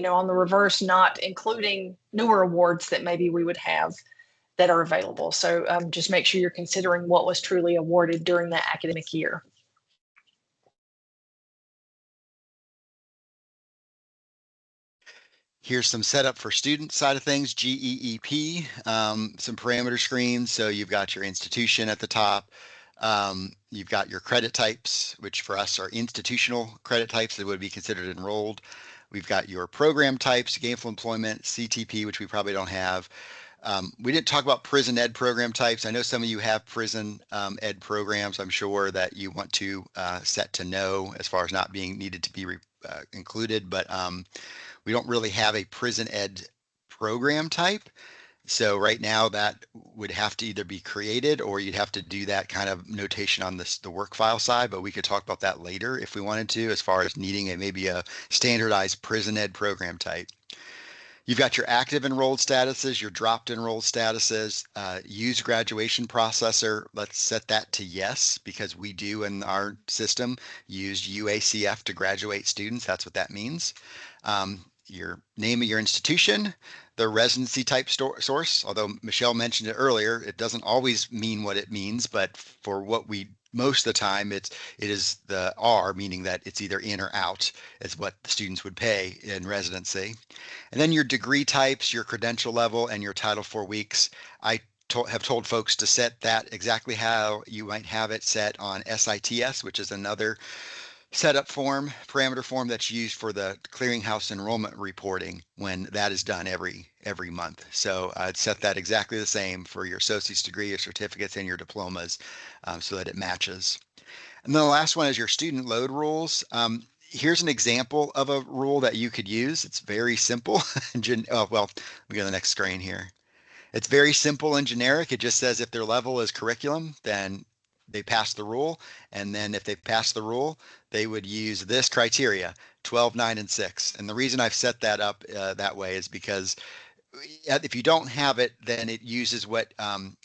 on the reverse, not including newer awards that maybe we would have that are available. So just make sure you're considering what was truly awarded during that academic year. Here's some setup for student side of things, GEEP, some parameter screens. So you've got your institution at the top. You've got your credit types, which for us are institutional credit types that would be considered enrolled. We've got your program types, gainful employment, CTP, which we probably don't have. We didn't talk about prison ed program types. I know some of you have prison ed programs. I'm sure that you want to set to no as far as not being needed to be included, but we don't really have a prison ed program type. So right now that would have to either be created or you'd have to do that kind of notation on the work file side, but we could talk about that later if we wanted to, as far as needing maybe a standardized prison ed program type. You've got your active enrolled statuses, your dropped enrolled statuses, use graduation processor. Let's set that to yes, because we do in our system use UACF to graduate students. That's what that means. Your name of your institution, the residency type source, although Michelle mentioned it earlier, it doesn't always mean what it means, but for what we most of the time it is the R, meaning that it's either in or out, is what the students would pay in residency. And then your degree types, your credential level, and your Title IV weeks. I have told folks to set that exactly how you might have it set on SITS, which is another setup form, parameter form that's used for the clearinghouse enrollment reporting when that is done every month. So I'd set that exactly the same for your associate's degree, your certificates, and your diplomas so that it matches. And then the last one is your student load rules. Here's an example of a rule that you could use. It's very simple. Oh, well, we go to the next screen here. It's very simple and generic. It just says if their level is curriculum, then they pass the rule. And then if they pass the rule, they would use this criteria, 12, 9, and 6. And the reason I've set that up that way is because if you don't have it, then it uses what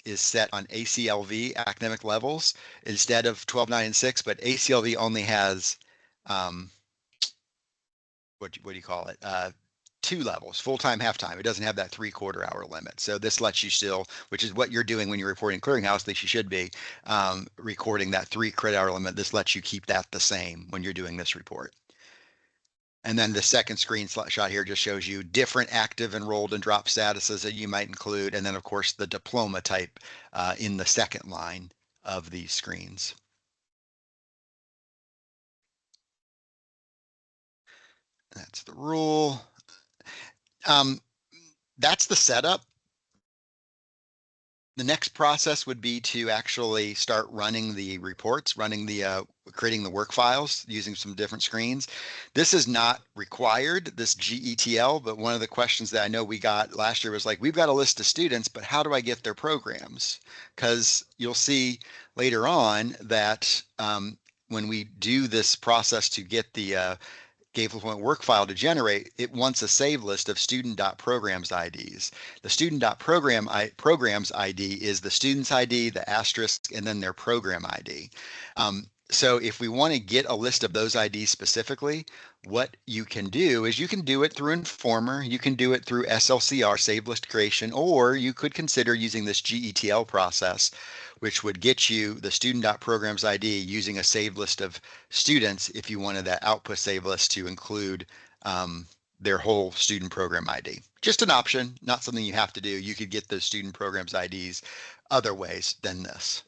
is set on ACLV, academic levels, instead of 12, 9, and 6. But ACLV only has, what do you call it? 2 levels, full-time, half-time. It doesn't have that 3/4 hour limit. So this lets you still, which is what you're doing when you're reporting clearinghouse, at least you should be recording that 3 credit hour limit. This lets you keep that the same when you're doing this report. And then the second screenshot here just shows you different active, enrolled, and drop statuses that you might include. And then, of course, the diploma type in the second line of these screens. That's the rule. That's the setup. The next process would be to actually start running the reports, creating the work files using some different screens. This is not required, this GETL, but one of the questions that I know we got last year was like, we've got a list of students, but how do I get their programs? Because you'll see later on that when we do this process to get the Gainful Point work file to generate, it wants a save list of student.programs IDs. The student.programs ID is the student's ID, the asterisk, and then their program ID. So if we want to get a list of those IDs specifically, what you can do is you can do it through Informer, you can do it through SLCR, save list creation, or you could consider using this GETL process, which would get you the student.programs ID using a save list of students if you wanted that output save list to include their whole student program ID. Just an option, not something you have to do. You could get those student programs IDs other ways than this.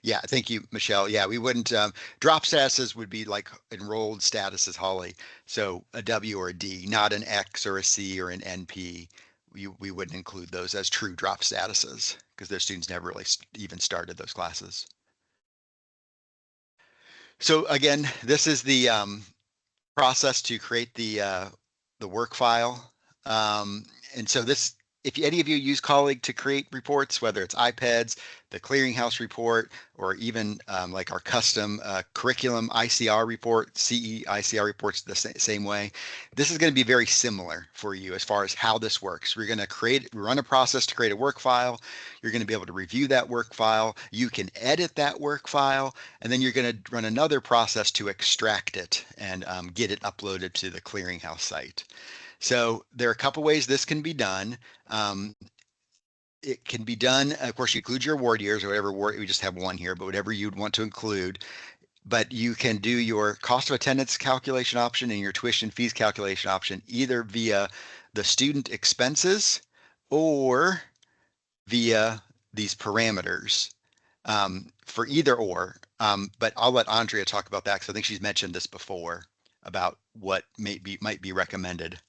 Yeah, thank you, Michelle. Yeah, we wouldn't, drop statuses would be like enrolled statuses, Holly. So a W or a D, not an X or a C or an NP. We wouldn't include those as true drop statuses because those students never really even started those classes. So again, this is the process to create the work file. And so this, if any of you use Colleague to create reports, whether it's iPads, the clearinghouse report, or even like our custom curriculum ICR report, CE ICR reports the same way, this is going to be very similar for you as far as how this works. We're going to run a process to create a work file. You're going to be able to review that work file. You can edit that work file, and then you're going to run another process to extract it and get it uploaded to the clearinghouse site. So there are a couple ways this can be done. It can be done, of course, you include your award years or whatever award, we just have one here, but whatever you'd want to include. But you can do your cost of attendance calculation option and your tuition fees calculation option either via the student expenses or via these parameters for either or. But I'll let Andrea talk about that because I think she's mentioned this before about what might be recommended.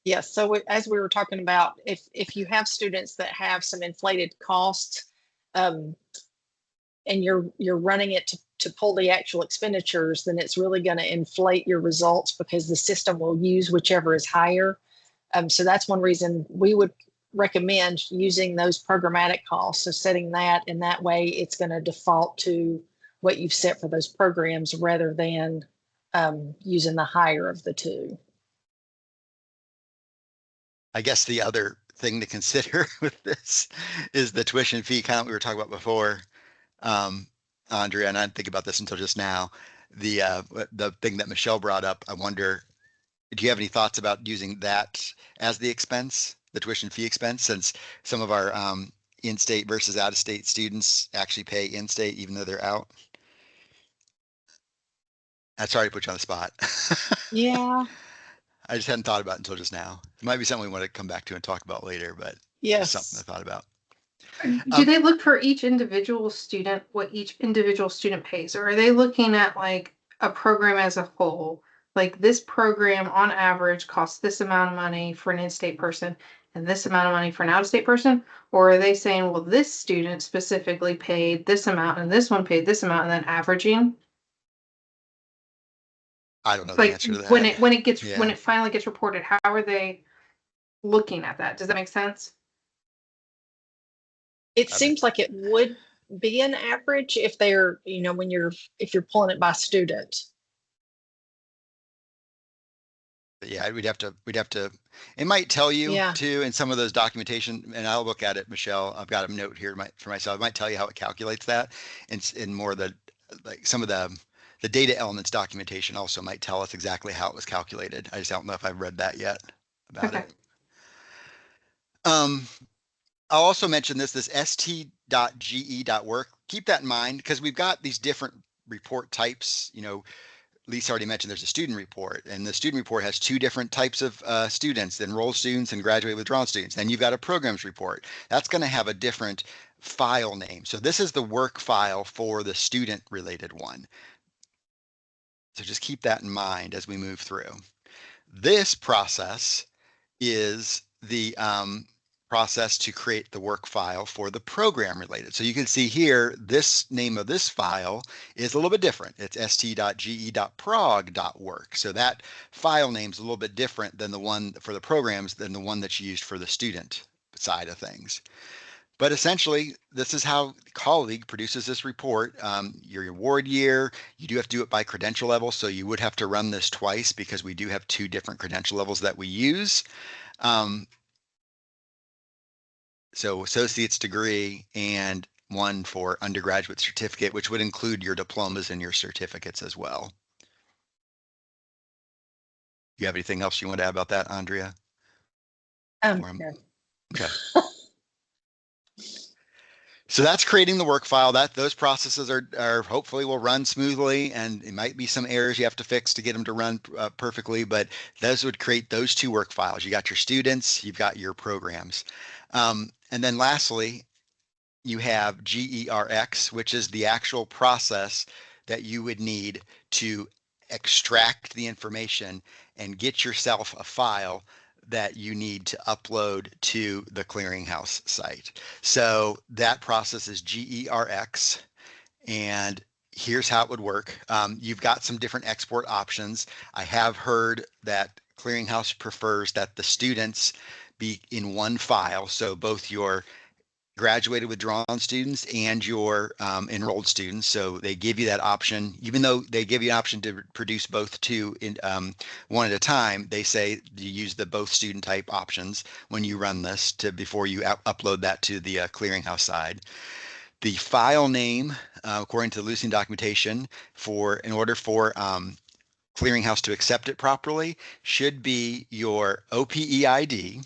Yes, so as we were talking about, if you have students that have some inflated costs, and you're running it to pull the actual expenditures, then it's really going to inflate your results because the system will use whichever is higher. So that's one reason we would recommend using those programmatic costs. So setting that in that way, it's going to default to what you've set for those programs rather than using the higher of the two. I guess the other thing to consider with this is the tuition fee, kind of what we were talking about before. Andrea, and I didn't think about this until just now. The thing that Michelle brought up, I wonder, do you have any thoughts about using that as the expense, the tuition fee expense, since some of our in-state versus out-of-state students actually pay in-state even though they're out? I'm sorry to put you on the spot. Yeah. I just hadn't thought about it until just now. It might be something we want to come back to and talk about later, but Yes. just something I thought about. Do they look for each individual student, what each individual student pays, or are they looking at like a program as a whole? Like this program on average costs this amount of money for an in-state person and this amount of money for an out-of-state person? Or are they saying, well, this student specifically paid this amount and this one paid this amount and then averaging? I don't know the Like answer to that. when it gets Yeah. when it finally gets reported, how are they looking at that? Does that make sense? It seems like it would be an average if they're, if you're pulling it by student. But yeah, we'd have to, it might tell you Yeah. too in some of those documentation, and I'll look at it, Michelle. I've got a note here for myself. It might tell you how it calculates that. And in more the, like some of the data elements documentation also might tell us exactly how it was calculated. I just don't know if I've read that yet about it. I'll also mention this st.ge.work. Keep that in mind because we've got these different report types. Lisa already mentioned there's a student report, and the student report has two different types of students: enrolled students and graduate withdrawn students. Then you've got a programs report. That's going to have a different file name. So this is the work file for the student related one. So just keep that in mind as we move through. This process is the process to create the work file for the program related. So you can see here, this name of this file is a little bit different. It's st.ge.prog.work. So that file name is a little bit different than the one for the programs than the one that's used for the student side of things. But essentially, this is how Colleague produces this report. Your award year, you do have to do it by credential level. So you would have to run this twice because we do have two different credential levels that we use. So associate's degree and one for undergraduate certificate, which would include your diplomas and your certificates as well. You have anything else you want to add about that, Andrea? No. Okay. So that's creating the work file. Those processes are hopefully will run smoothly, and it might be some errors you have to fix to get them to run perfectly, but those would create those two work files. You got your students, you've got your programs. And then lastly, you have GERX, which is the actual process that you would need to extract the information and get yourself a file that you need to upload to the clearinghouse site. So that process is GERX, and here's how it would work. You've got some different export options. I have heard that clearinghouse prefers that the students be in one file. So both your graduated withdrawn students and your enrolled students. So they give you that option, even though they give you an option to produce both two in one at a time. They say you use the both student type options when you run this before you upload that to the clearinghouse side. The file name, according to the Lucene documentation, in order for clearinghouse to accept it properly, should be your OPE ID,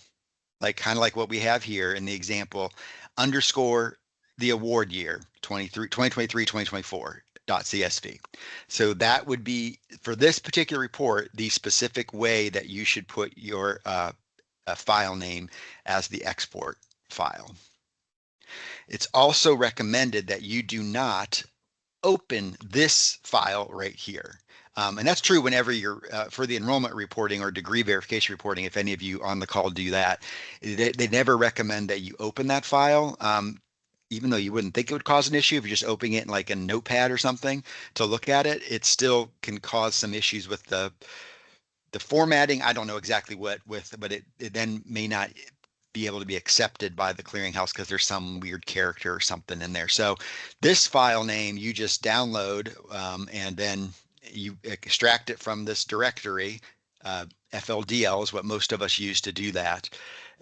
kind of like what we have here in the example, underscore the award year 2023-2024.csv. So that would be, for this particular report, the specific way that you should put your file name as the export file. It's also recommended that you do not open this file right here. And that's true whenever you're for the enrollment reporting or degree verification reporting. If any of you on the call do that, they never recommend that you open that file. even though you wouldn't think it would cause an issue if you're just opening it in like a notepad or something to look at it, it still can cause some issues with the formatting. I don't know exactly what with, but it then may not be able to be accepted by the clearinghouse because there's some weird character or something in there. So this file name you just download, and then you extract it from this directory. FLDL is what most of us use to do that.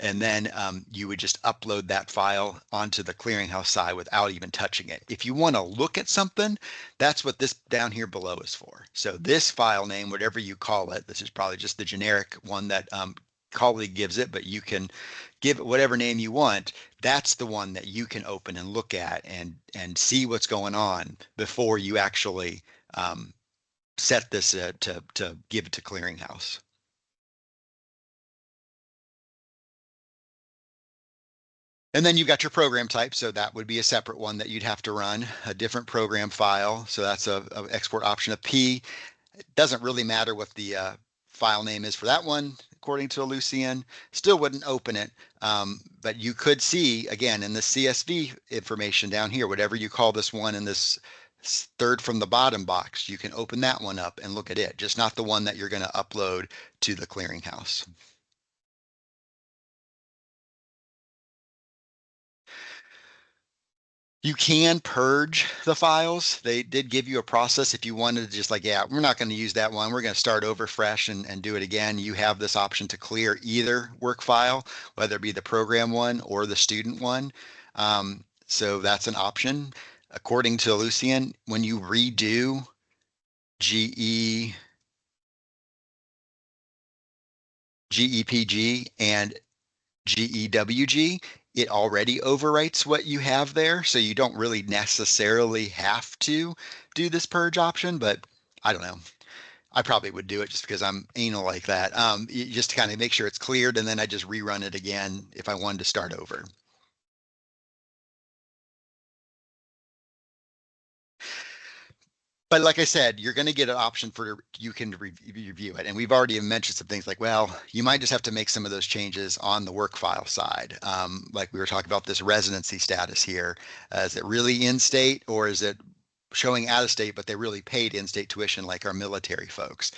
And then you would just upload that file onto the clearinghouse side without even touching it. If you want to look at something, that's what this down here below is for. So this file name, whatever you call it, this is probably just the generic one that colleague gives it, but you can give it whatever name you want. That's the one that you can open and look at and see what's going on before you actually set this to give it to clearinghouse. And then you've got your program type. So that would be a separate one that you'd have to run, a different program file. So that's a export option of P. It doesn't really matter what the file name is for that one, according to Lucian. Still wouldn't open it. But you could see, again, in the CSV information down here, whatever you call this one in this third from the bottom box, you can open that one up and look at it, just not the one that you're going to upload to the clearinghouse. You can purge the files. They did give you a process if you wanted to just like, yeah, we're not going to use that one. We're going to start over fresh and do it again. You have this option to clear either work file, whether it be the program one or the student one. So that's an option. According to Lucian, when you redo GEPG and GEWG, it already overwrites what you have there. So you don't really necessarily have to do this purge option, but I don't know. I probably would do it just because I'm anal like that. Just to kind of make sure it's cleared, and then I just rerun it again if I wanted to start over. But like I said, you're going to get an option for you can review it. And we've already mentioned some things like, well, you might just have to make some of those changes on the work file side. Like we were talking about this residency status here. Is it really in state, or is it showing out of state, but they really paid in-state tuition like our military folks?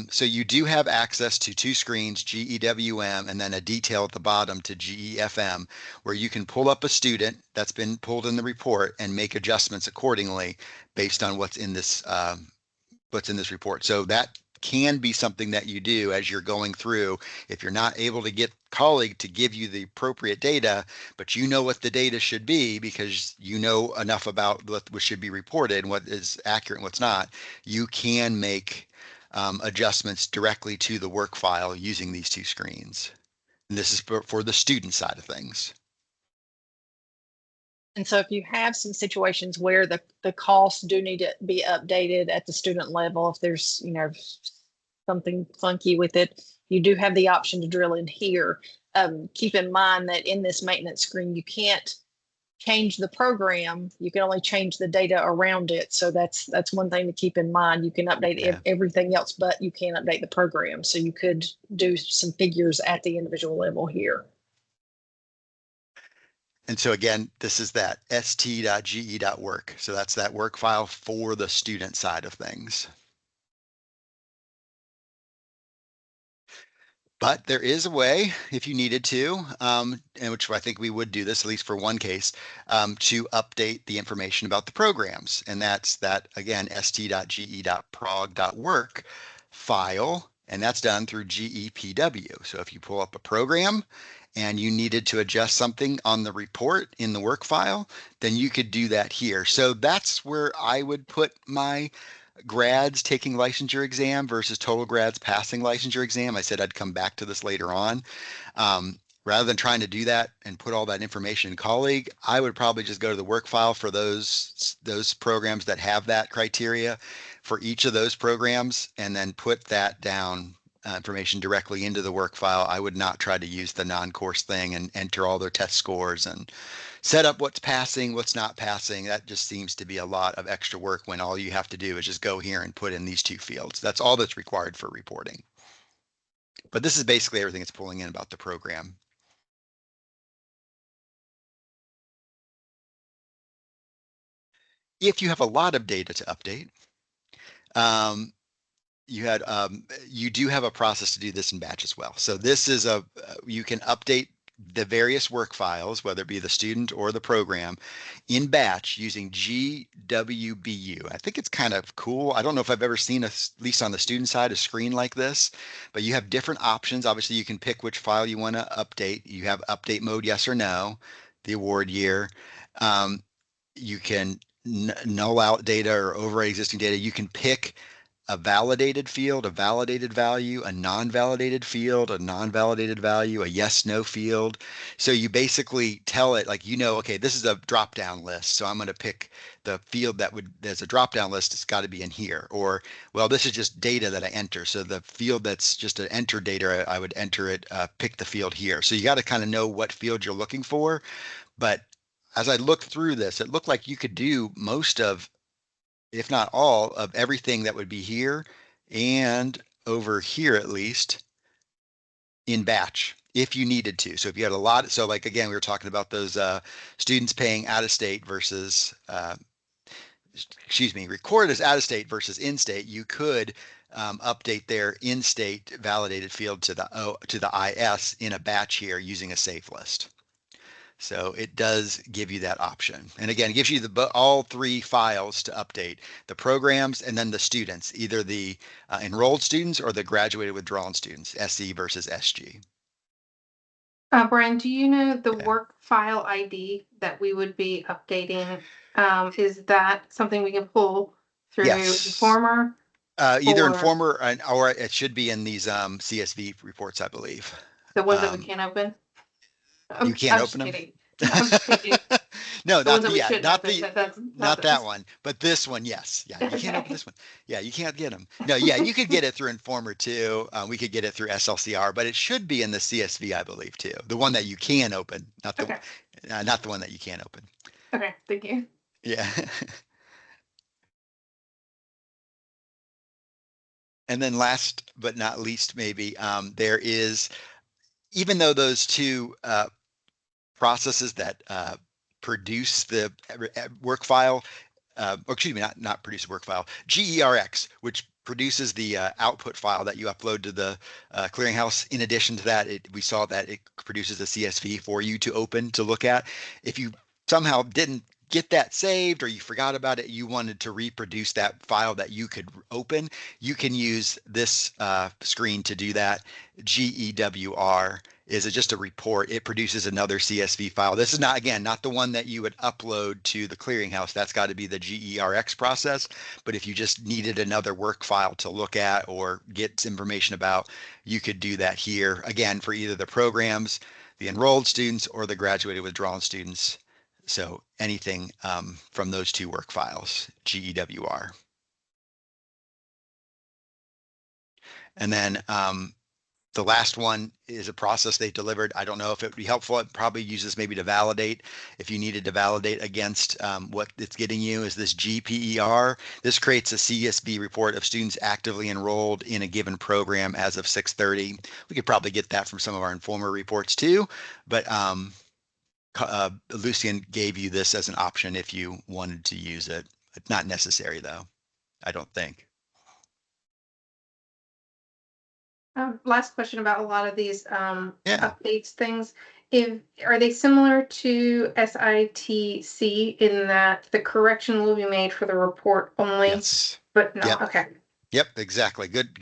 So you do have access to two screens, GEWM, and then a detail at the bottom to GEFM, where you can pull up a student that's been pulled in the report and make adjustments accordingly based on what's in this report. So that can be something that you do as you're going through. If you're not able to get colleague to give you the appropriate data, but you know what the data should be because you know enough about what should be reported and what is accurate and what's not, you can make adjustments directly to the work file using these two screens. And this is for the student side of things. And so if you have some situations where the costs do need to be updated at the student level, if there's, something funky with it, you do have the option to drill in here. Keep in mind that in this maintenance screen, you can't change the program. You can only change the data around it. So that's one thing to keep in mind. You can update everything else, but you can't update the program. So you could do some figures at the individual level here. And so again, this is that st.ge.work. So that's that work file for the student side of things. But there is a way, if you needed to, and which I think we would do this, at least for one case, to update the information about the programs. And that's that, again, st.ge.prog.work file, and that's done through GEPW. So if you pull up a program and you needed to adjust something on the report in the work file, then you could do that here. So that's where I would put my grads taking licensure exam versus total grads passing licensure exam. I said I'd come back to this later on. Rather than trying to do that and put all that information in colleague, I would probably just go to the work file for those programs that have that criteria for each of those programs and then put that down information directly into the work file. I would not try to use the non-course thing and enter all their test scores and set up what's passing, what's not passing. That just seems to be a lot of extra work when all you have to do is just go here and put in these two fields. That's all that's required for reporting. But this is basically everything it's pulling in about the program. If you have a lot of data to update, you do have a process to do this in batch as well. So this is you can update the various work files, whether it be the student or the program, in batch using GWBU. I think it's kind of cool. I don't know if I've ever seen, at least on the student side, a screen like this, but you have different options. Obviously, you can pick which file you want to update. You have update mode, yes or no, the award year. You can null out data or overwrite existing data. You can pick a validated field, a validated value, a non-validated field, a non-validated value, a yes/no field. So you basically tell it like, okay, this is a drop-down list. So I'm going to pick the field there's a drop-down list. It's got to be in here. Or, well, this is just data that I enter. So the field that's just an enter data, I would enter it, pick the field here. So you got to kind of know what field you're looking for. But as I looked through this, it looked like you could do most of, if not all, of everything that would be here and over here at least in batch if you needed to. So if you had a lot, so like again, we were talking about those students paying out of state versus, recorded as out of state versus in state, you could update their in state validated field to the IS in a batch here using a save list. So it does give you that option. And again, it gives you all three files to update: the programs and then the students, either the enrolled students or the graduated withdrawn students, SE versus SG. Brian, do you know the Yeah. work file ID that we would be updating? Is that something we can pull through Yes. Informer? Either Or- Informer or it should be in these CSV reports, I believe. The ones that we can't open? You can't open them? Kidding. I'm just kidding. No, The ones not that we shouldn't open, that's not that those. one, but this one, yes. Yeah, you can't open Okay. this one. Yeah, you can't get them. No, yeah, you could get it through Informer too. We could get it through SLCR, but it should be in the CSV, I believe, too. The one that you can open, not the Okay. not the one that you can't open. Okay, thank you. Yeah. And then last but not least, maybe there is, even though those two processes that produce the work file, or excuse me, not produce a work file, GERX, which produces the output file that you upload to the clearinghouse. In addition to that, we saw that it produces a CSV for you to open to look at. If you somehow didn't get that saved or you forgot about it, you wanted to reproduce that file that you could open, you can use this screen to do that. GEWR is just a report. It produces another CSV file. This is not, again, not the one that you would upload to the clearinghouse. That's got to be the GERX process. But if you just needed another work file to look at or get information about, you could do that here. Again, for either the programs, the enrolled students, or the graduated withdrawn students. So anything from those two work files, GEWR. And then the last one is a process they delivered. I don't know if it would be helpful. It probably uses maybe to validate. If you needed to validate against what it's getting you, is this GPER. This creates a CSV report of students actively enrolled in a given program as of 6/30. We could probably get that from some of our Informer reports too, but Lucian gave you this as an option if you wanted to use it. It's not necessary though, I don't think. Last question about a lot of these Yeah. updates things. Are they similar to SITC in that the correction will be made for the report only? Yes. But no, Yep. okay. Yep, exactly. Good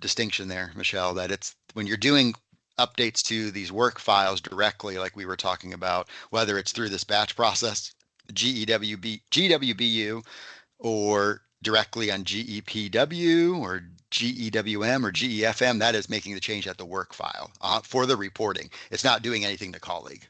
distinction there, Michelle, that it's when you're doing updates to these work files directly, like we were talking about, whether it's through this batch process, GWBU, or directly on GEPW or GEWM or GEFM, that is making the change at the work file for the reporting. It's not doing anything to colleague.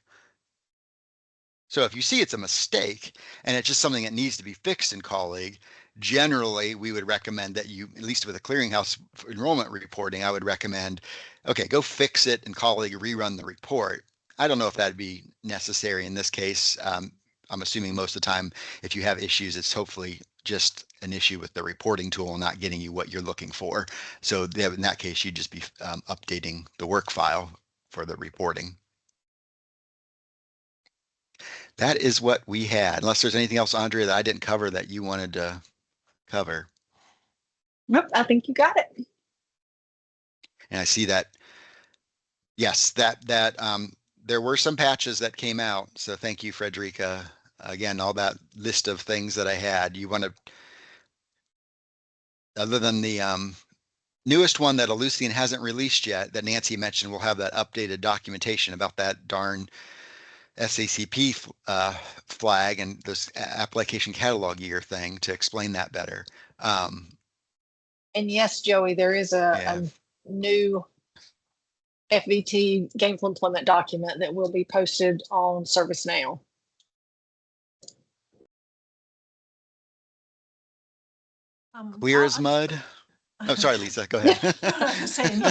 So if you see it's a mistake and it's just something that needs to be fixed in colleague, generally we would recommend that you, at least with a clearinghouse enrollment reporting, I would recommend, okay, go fix it in colleague, rerun the report. I don't know if that'd be necessary in this case. I'm assuming most of the time, if you have issues, it's hopefully just an issue with the reporting tool not getting you what you're looking for. So in that case, you'd just be updating the work file for the reporting. That is what we had, unless there's anything else, Andrea, that I didn't cover that you wanted to cover. Nope, I think you got it. And I see that, yes, there were some patches that came out. So thank you, Frederica. Again, all that list of things that I had. You want to, other than the newest one that Ellucian hasn't released yet, that Nancy mentioned, we'll have that updated documentation about that darn SACP flag and this application catalog year thing to explain that better. And yes, Joey, there is Yeah. a new FVT Gainful Employment document that will be posted on ServiceNow. Clear as mud. Oh, sorry, Lisa, go ahead. Saying,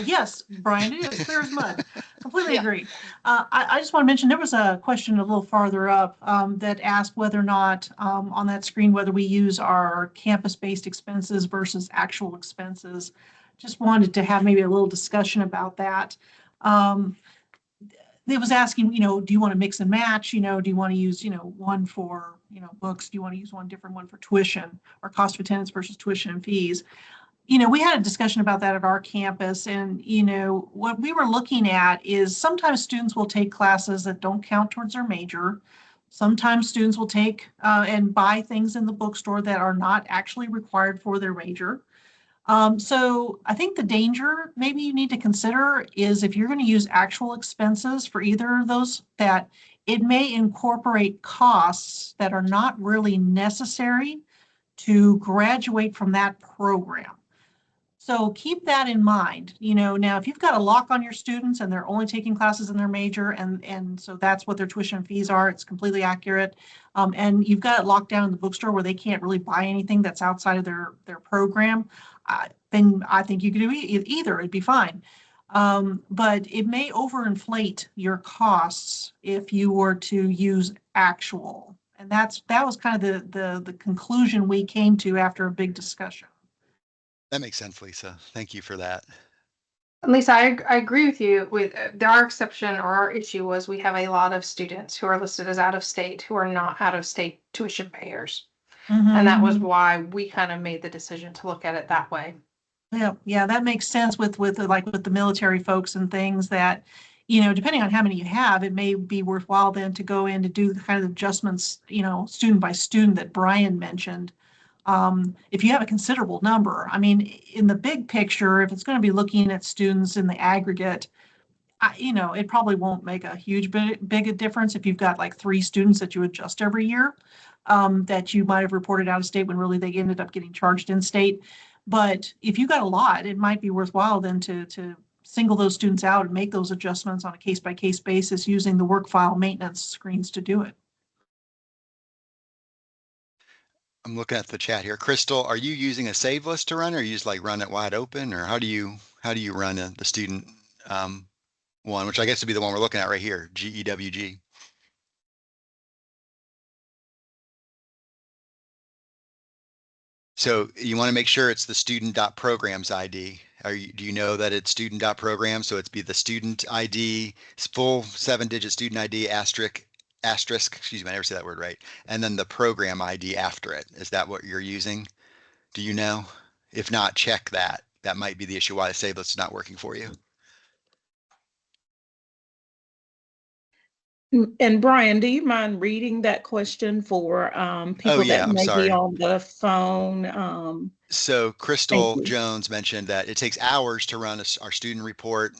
yes, Brian, it is clear as mud. Completely Yeah. agree. I just want to mention, there was a question a little farther up that asked whether or not on that screen, whether we use our campus-based expenses versus actual expenses. Just wanted to have maybe a little discussion about that. It was asking, do you want to mix and match? Do you want to use, one for, books? Do you want to use one different one for tuition or cost of attendance versus tuition and fees? We had a discussion about that at our campus, and what we were looking at is sometimes students will take classes that don't count towards their major. Sometimes students will take and buy things in the bookstore that are not actually required for their major. So I think the danger maybe you need to consider is if you're going to use actual expenses for either of those, that it may incorporate costs that are not really necessary to graduate from that program. So keep that in mind. Now if you've got a lock on your students and they're only taking classes in their major, and so that's what their tuition fees are, it's completely accurate. And you've got it locked down in the bookstore where they can't really buy anything that's outside of their program, then I think you could do either. It'd be fine. But it may overinflate your costs if you were to use actual. And that was kind of the conclusion we came to after a big discussion. That makes sense, Lisa. Thank you for that. Lisa, I agree with you. With our exception or our issue was we have a lot of students who are listed as out of state who are not out of state tuition payers, and that was why we kind of made the decision to look at it that way. Yeah, that makes sense with the military folks and things that, depending on how many you have, it may be worthwhile then to go in to do the kind of adjustments, student by student that Brian mentioned. If you have a considerable number, I mean, in the big picture, if it's going to be looking at students in the aggregate, it probably won't make a huge big a difference if you've got like 3 students that you adjust every year, that you might have reported out of state when really they ended up getting charged in state. But if you've got a lot, it might be worthwhile then to single those students out and make those adjustments on a case-by-case basis using the work file maintenance screens to do it. I'm looking at the chat here. Crystal, are you using a save list to run, or you just like run it wide open, or how do you run the student one, which I guess would be the one we're looking at right here, GEWG? So you want to make sure it's the student.programs ID. Do you know that it's student.program? So it's be the student ID, full 7-digit student ID asterisk, excuse me, I never say that word right. And then the program ID after it. Is that what you're using? Do you know? If not, check that. That might be the issue why the save list is not working for you. And Brian, do you mind reading that question for people that may be on the phone? So Crystal Jones mentioned that it takes hours to run our student report.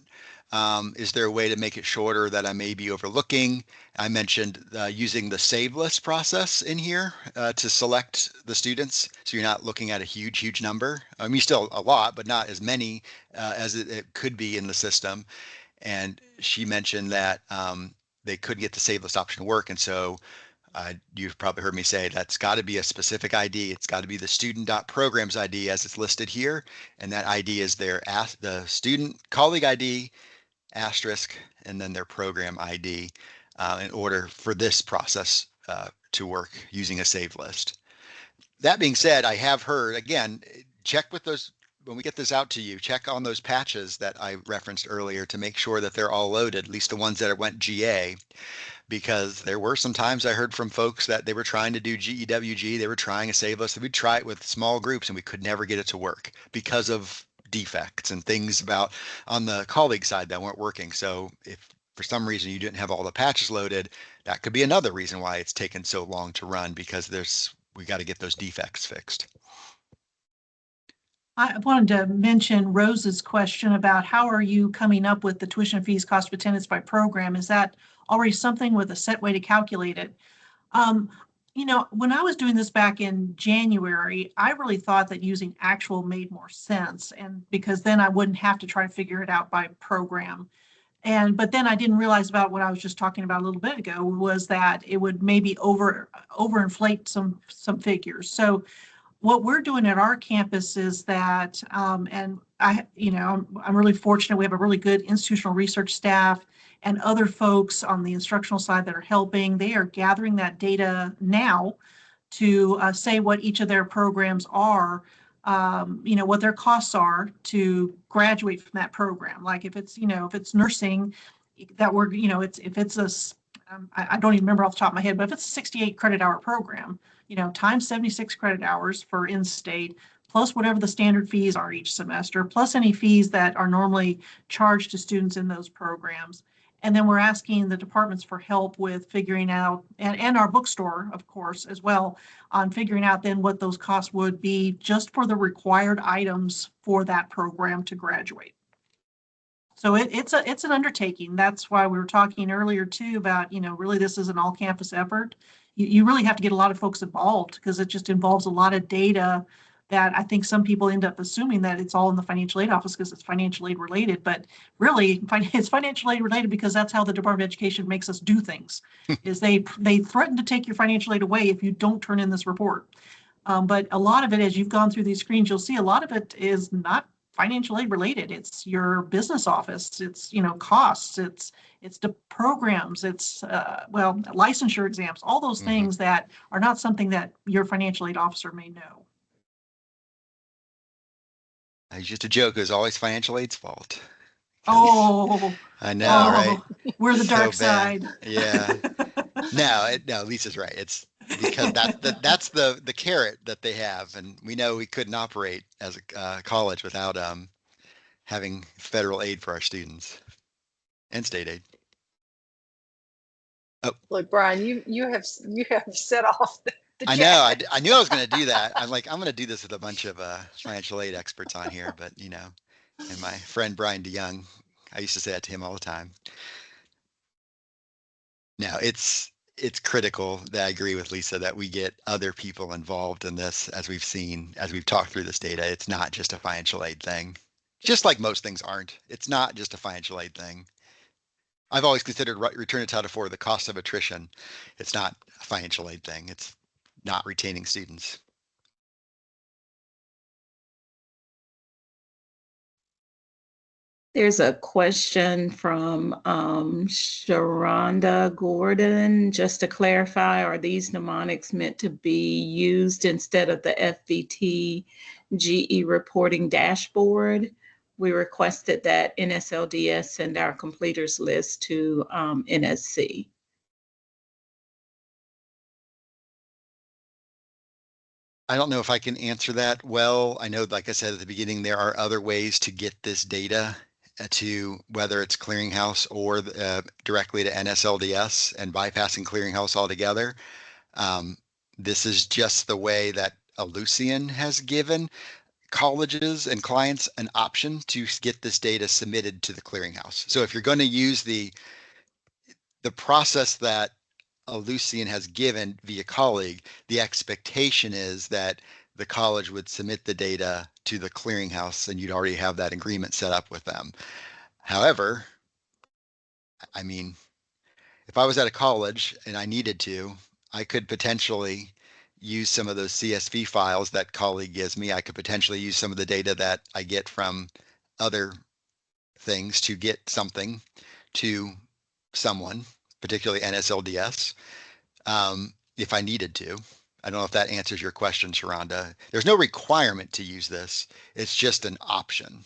Is there a way to make it shorter that I may be overlooking? I mentioned using the save list process in here to select the students. So you're not looking at a huge number. I mean, still a lot, but not as many as it could be in the system. And she mentioned that they couldn't get the save list option to work. And so you've probably heard me say that's got to be a specific ID. It's got to be the student.programs ID as it's listed here. And that ID is the student colleague ID asterisk and then their program ID in order for this process to work using a save list. That being said, I have heard, again, check with those when we get this out to you, check on those patches that I referenced earlier to make sure that they're all loaded, at least the ones that went GA, because there were some times I heard from folks that they were trying to do GEWG, they were trying to save us. We'd try it with small groups and we could never get it to work because of defects and things about on the colleague side that weren't working. So if for some reason you didn't have all the patches loaded, that could be another reason why it's taken so long to run, because we got to get those defects fixed. I wanted to mention Rose's question about how are you coming up with the tuition fees cost of attendance by program? Is that already something with a set way to calculate it? You know, when I was doing this back in January, I really thought that using actual made more sense, and because then I wouldn't have to try to figure it out by program. But then I didn't realize about what I was just talking about a little bit ago, was that it would maybe overinflate some figures. So what we're doing at our campus is that, and I'm really fortunate. We have a really good institutional research staff and other folks on the instructional side that are helping. They are gathering that data now to say what each of their programs are, what their costs are to graduate from that program. Like if it's nursing, that we're, if it's I don't even remember off the top of my head, but if it's a 68 credit hour program, times 76 credit hours for in-state, plus whatever the standard fees are each semester, plus any fees that are normally charged to students in those programs. And then we're asking the departments for help with figuring out, and our bookstore, of course, as well, on figuring out then what those costs would be just for the required items for that program to graduate. So it's an undertaking. That's why we were talking earlier too about, really this is an all campus effort. You really have to get a lot of folks involved because it just involves a lot of data that I think some people end up assuming that it's all in the financial aid office because it's financial aid related, but really it's financial aid related because that's how the Department of Education makes us do things, is they threaten to take your financial aid away if you don't turn in this report. But a lot of it, as you've gone through these screens, you'll see a lot of it is not financial aid related. It's your business office. It's, costs. It's the programs. It's, licensure exams, all those things that are not something that your financial aid officer may know. It's just a joke. It was always financial aid's fault. Oh, I know, right? We're the dark So bad. side. Yeah. No, Lisa's right. It's because that's the carrot that they have, and we know we couldn't operate as a college without having federal aid for our students and state aid. Oh, Look, Brian, you have set off the I chat. know. I knew I was going to do that. I'm going to do this with a bunch of financial aid experts on here, but and my friend Brian DeYoung, I used to say that to him all the time. No, it's critical that I agree with Lisa that we get other people involved in this, as we've seen, as we've talked through this data. It's not just a financial aid thing, just like most things aren't. It's not just a financial aid thing. I've always considered return to Title IV the cost of attrition. It's not a financial aid thing. It's not retaining students. There's a question from Sharonda Gordon. Just to clarify, are these mnemonics meant to be used instead of the FVTGE reporting dashboard? We requested that NSLDS send our completers list to NSC. I don't know if I can answer that well. I know, like I said at the beginning, there are other ways to get this data to whether it's clearinghouse or directly to NSLDS and bypassing clearinghouse altogether. This is just the way that Ellucian has given colleges and clients an option to get this data submitted to the clearinghouse. So if you're going to use the process that Ellucian has given via colleague, the expectation is that the college would submit the data to the clearinghouse and you'd already have that agreement set up with them. However, I mean, if I was at a college and I needed to, I could potentially use some of those CSV files that colleague gives me. I could potentially use some of the data that I get from other things to get something to someone, particularly NSLDS, if I needed to. I don't know if that answers your question, Sharonda. There's no requirement to use this. It's just an option.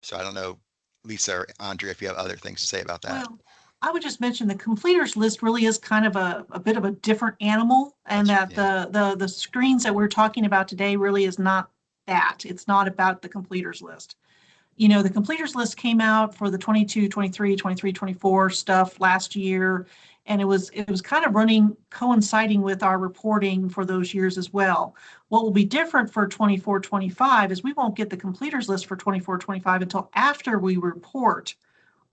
So I don't know, Lisa or Andrea, if you have other things to say about that. Well, I would just mention the completers list really is kind of a bit of a different animal, and that Yeah. the screens that we're talking about today really is not that. It's not about the completers list. You know, the completers list came out for the 22, 23, 23, 24 stuff last year, and it was kind of coinciding with our reporting for those years as well. What will be different for 24, 25 is we won't get the completers list for 24, 25 until after we report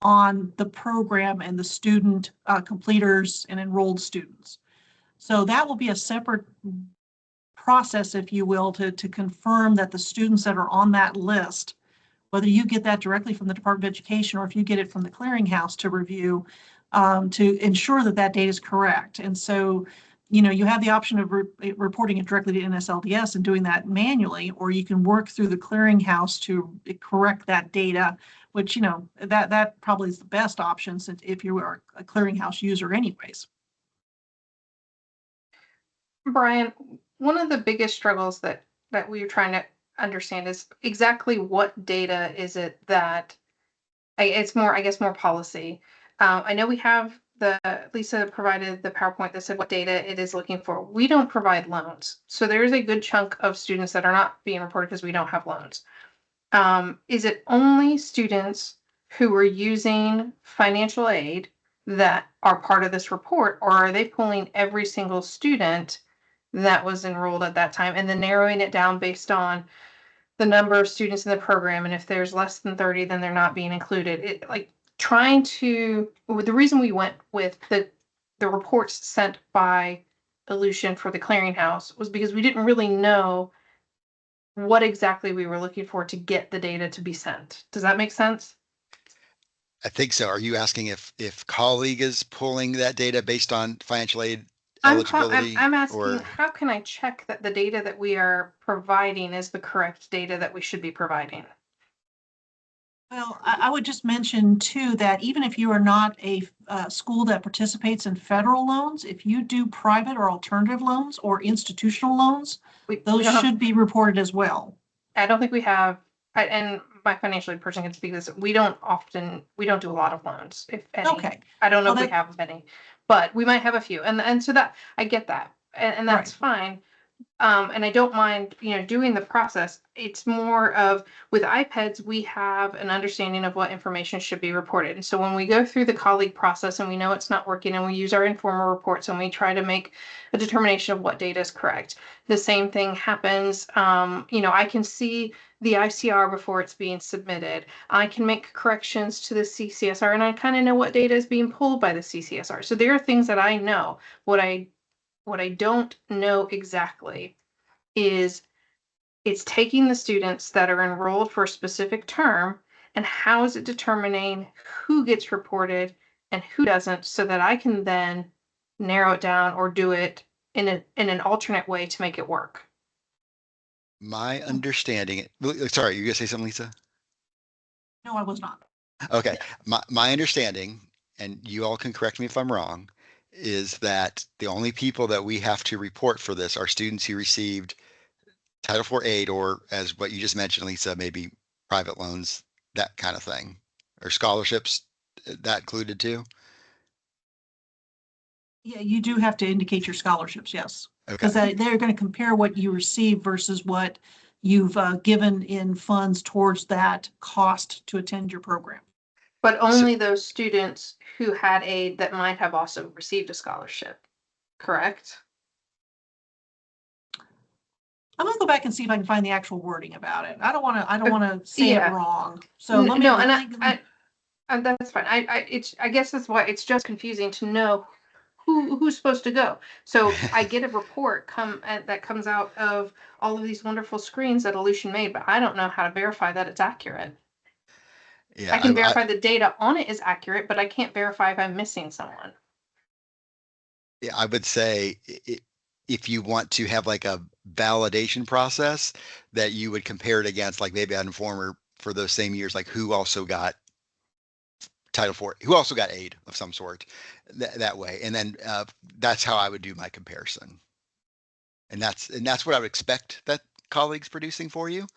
on the program and the student completers and enrolled students. So that will be a separate process, if you will, to confirm that the students that are on that list, whether you get that directly from the Department of Education or if you get it from the clearinghouse to review, to ensure that that data is correct. And so, you know, you have the option of reporting it directly to NSLDS and doing that manually, or you can work through the clearinghouse to correct that data, which, you know, that probably is the best option since if you are a clearinghouse user anyways. Brian, one of the biggest struggles that we're trying to understand is exactly what data is it that it's more, I guess, more policy. I know we have Lisa provided the PowerPoint that said what data it is looking for. We don't provide loans. So there is a good chunk of students that are not being reported because we don't have loans. Is it only students who are using financial aid that are part of this report, or are they pulling every single student that was enrolled at that time and then narrowing it down based on the number of students in the program? And if there's less than 30, then they're not being included. It like trying to, the reason we went with the reports sent by Aleutian for the clearinghouse was because we didn't really know what exactly we were looking for to get the data to be sent. Does that make sense? I think so. Are you asking if colleague is pulling that data based on financial aid I'm eligibility? asking, Or how can I check that the data that we are providing is the correct data that we should be providing? Well, I would just mention too that even if you are not a school that participates in federal loans, if you do private or alternative loans or institutional loans, We those don't have, should be reported as well. I don't think we have, and my financial aid person can speak to this. We don't do a lot of loans, if any. Okay. I don't know Well, if we have many, but we might have a few. And so that I get that, and that's fine. And I don't mind, doing the process. It's more of with iPads, we have an understanding of what information should be reported. And so when we go through the colleague process and we know it's not working and we use our informal reports and we try to make a determination of what data is correct, the same thing happens. I can see the ICR before it's being submitted. I can make corrections to the CCSR and I kind of know what data is being pulled by the CCSR. So there are things that I know. What I don't know exactly is it's taking the students that are enrolled for a specific term and how is it determining who gets reported and who doesn't so that I can then narrow it down or do it in an alternate way to make it work. my understanding, sorry, you gonna say something, Lisa? No, I was not. Okay, my understanding, and you all can correct me if I'm wrong, is that the only people that we have to report for this are students who received Title IV aid, or as what you just mentioned, Lisa, maybe private loans, that kind of thing, or scholarships, that included too? Yeah, you do have to indicate your scholarships, yes. Because Okay, they're going to compare what you receive versus what you've given in funds towards that cost to attend your program. But so only those students who had aid that might have also received a scholarship, correct? I'm gonna go back and see if I can find the actual wording about it. I don't want to say it Yeah. wrong. So let me. No, and that's fine. I guess that's why it's just confusing to know who's supposed to go. So I get a report that comes out of all of these wonderful screens that Aleutian made, but I don't know how to verify that it's accurate. yeah, I can verify the data on it is accurate, but I can't verify if I'm missing someone. yeah, I would say if you want to have like a validation process, that you would compare it against like maybe an informer for those same years, like who also got Title IV, who also got aid of some sort that way. And then that's how I would do my comparison. And that's what I would expect that colleague's producing for you.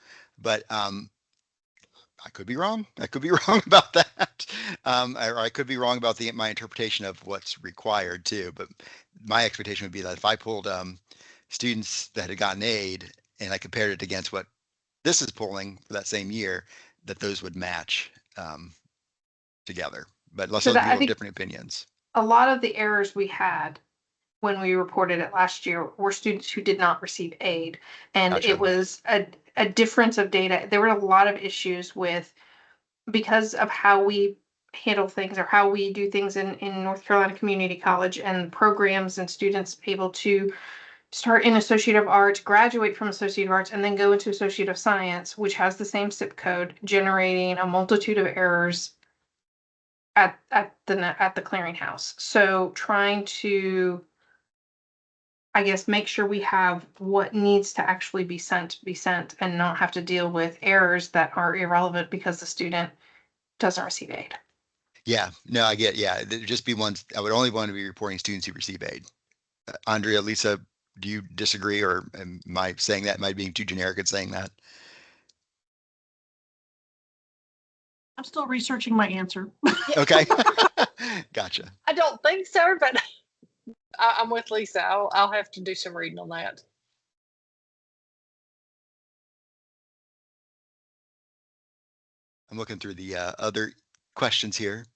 But I could be wrong. I could be wrong about that. Or I could be wrong about my interpretation of what's required too. But my expectation would be that if I pulled students that had gotten aid and I compared it against what this is pulling for that same year, that those would match together. But lots So of that people I have think different opinions. a lot of the errors we had when we reported it last year were students who did not receive aid. And Gotcha. it was a difference of data. There were a lot of issues with, because of how we handle things or how we do things in North Carolina Community College, and programs and students able to start in Associate of Arts, graduate from Associate of Arts, and then go into Associate of Science, which has the same zip code, generating a multitude of errors at the clearinghouse. So trying to, I guess, make sure we have what needs to actually be sent, and not have to deal with errors that are irrelevant because the student doesn't receive aid. Yeah, no, I get, yeah, there'd just be ones, I would only want to be reporting students who receive aid. Andrea, Lisa, do you disagree, or am I saying that, am I being too generic in saying that? I'm still researching my answer. Okay. Gotcha. I don't think so, but I'm with Lisa. I'll have to do some reading on that. I'm looking through the other questions here.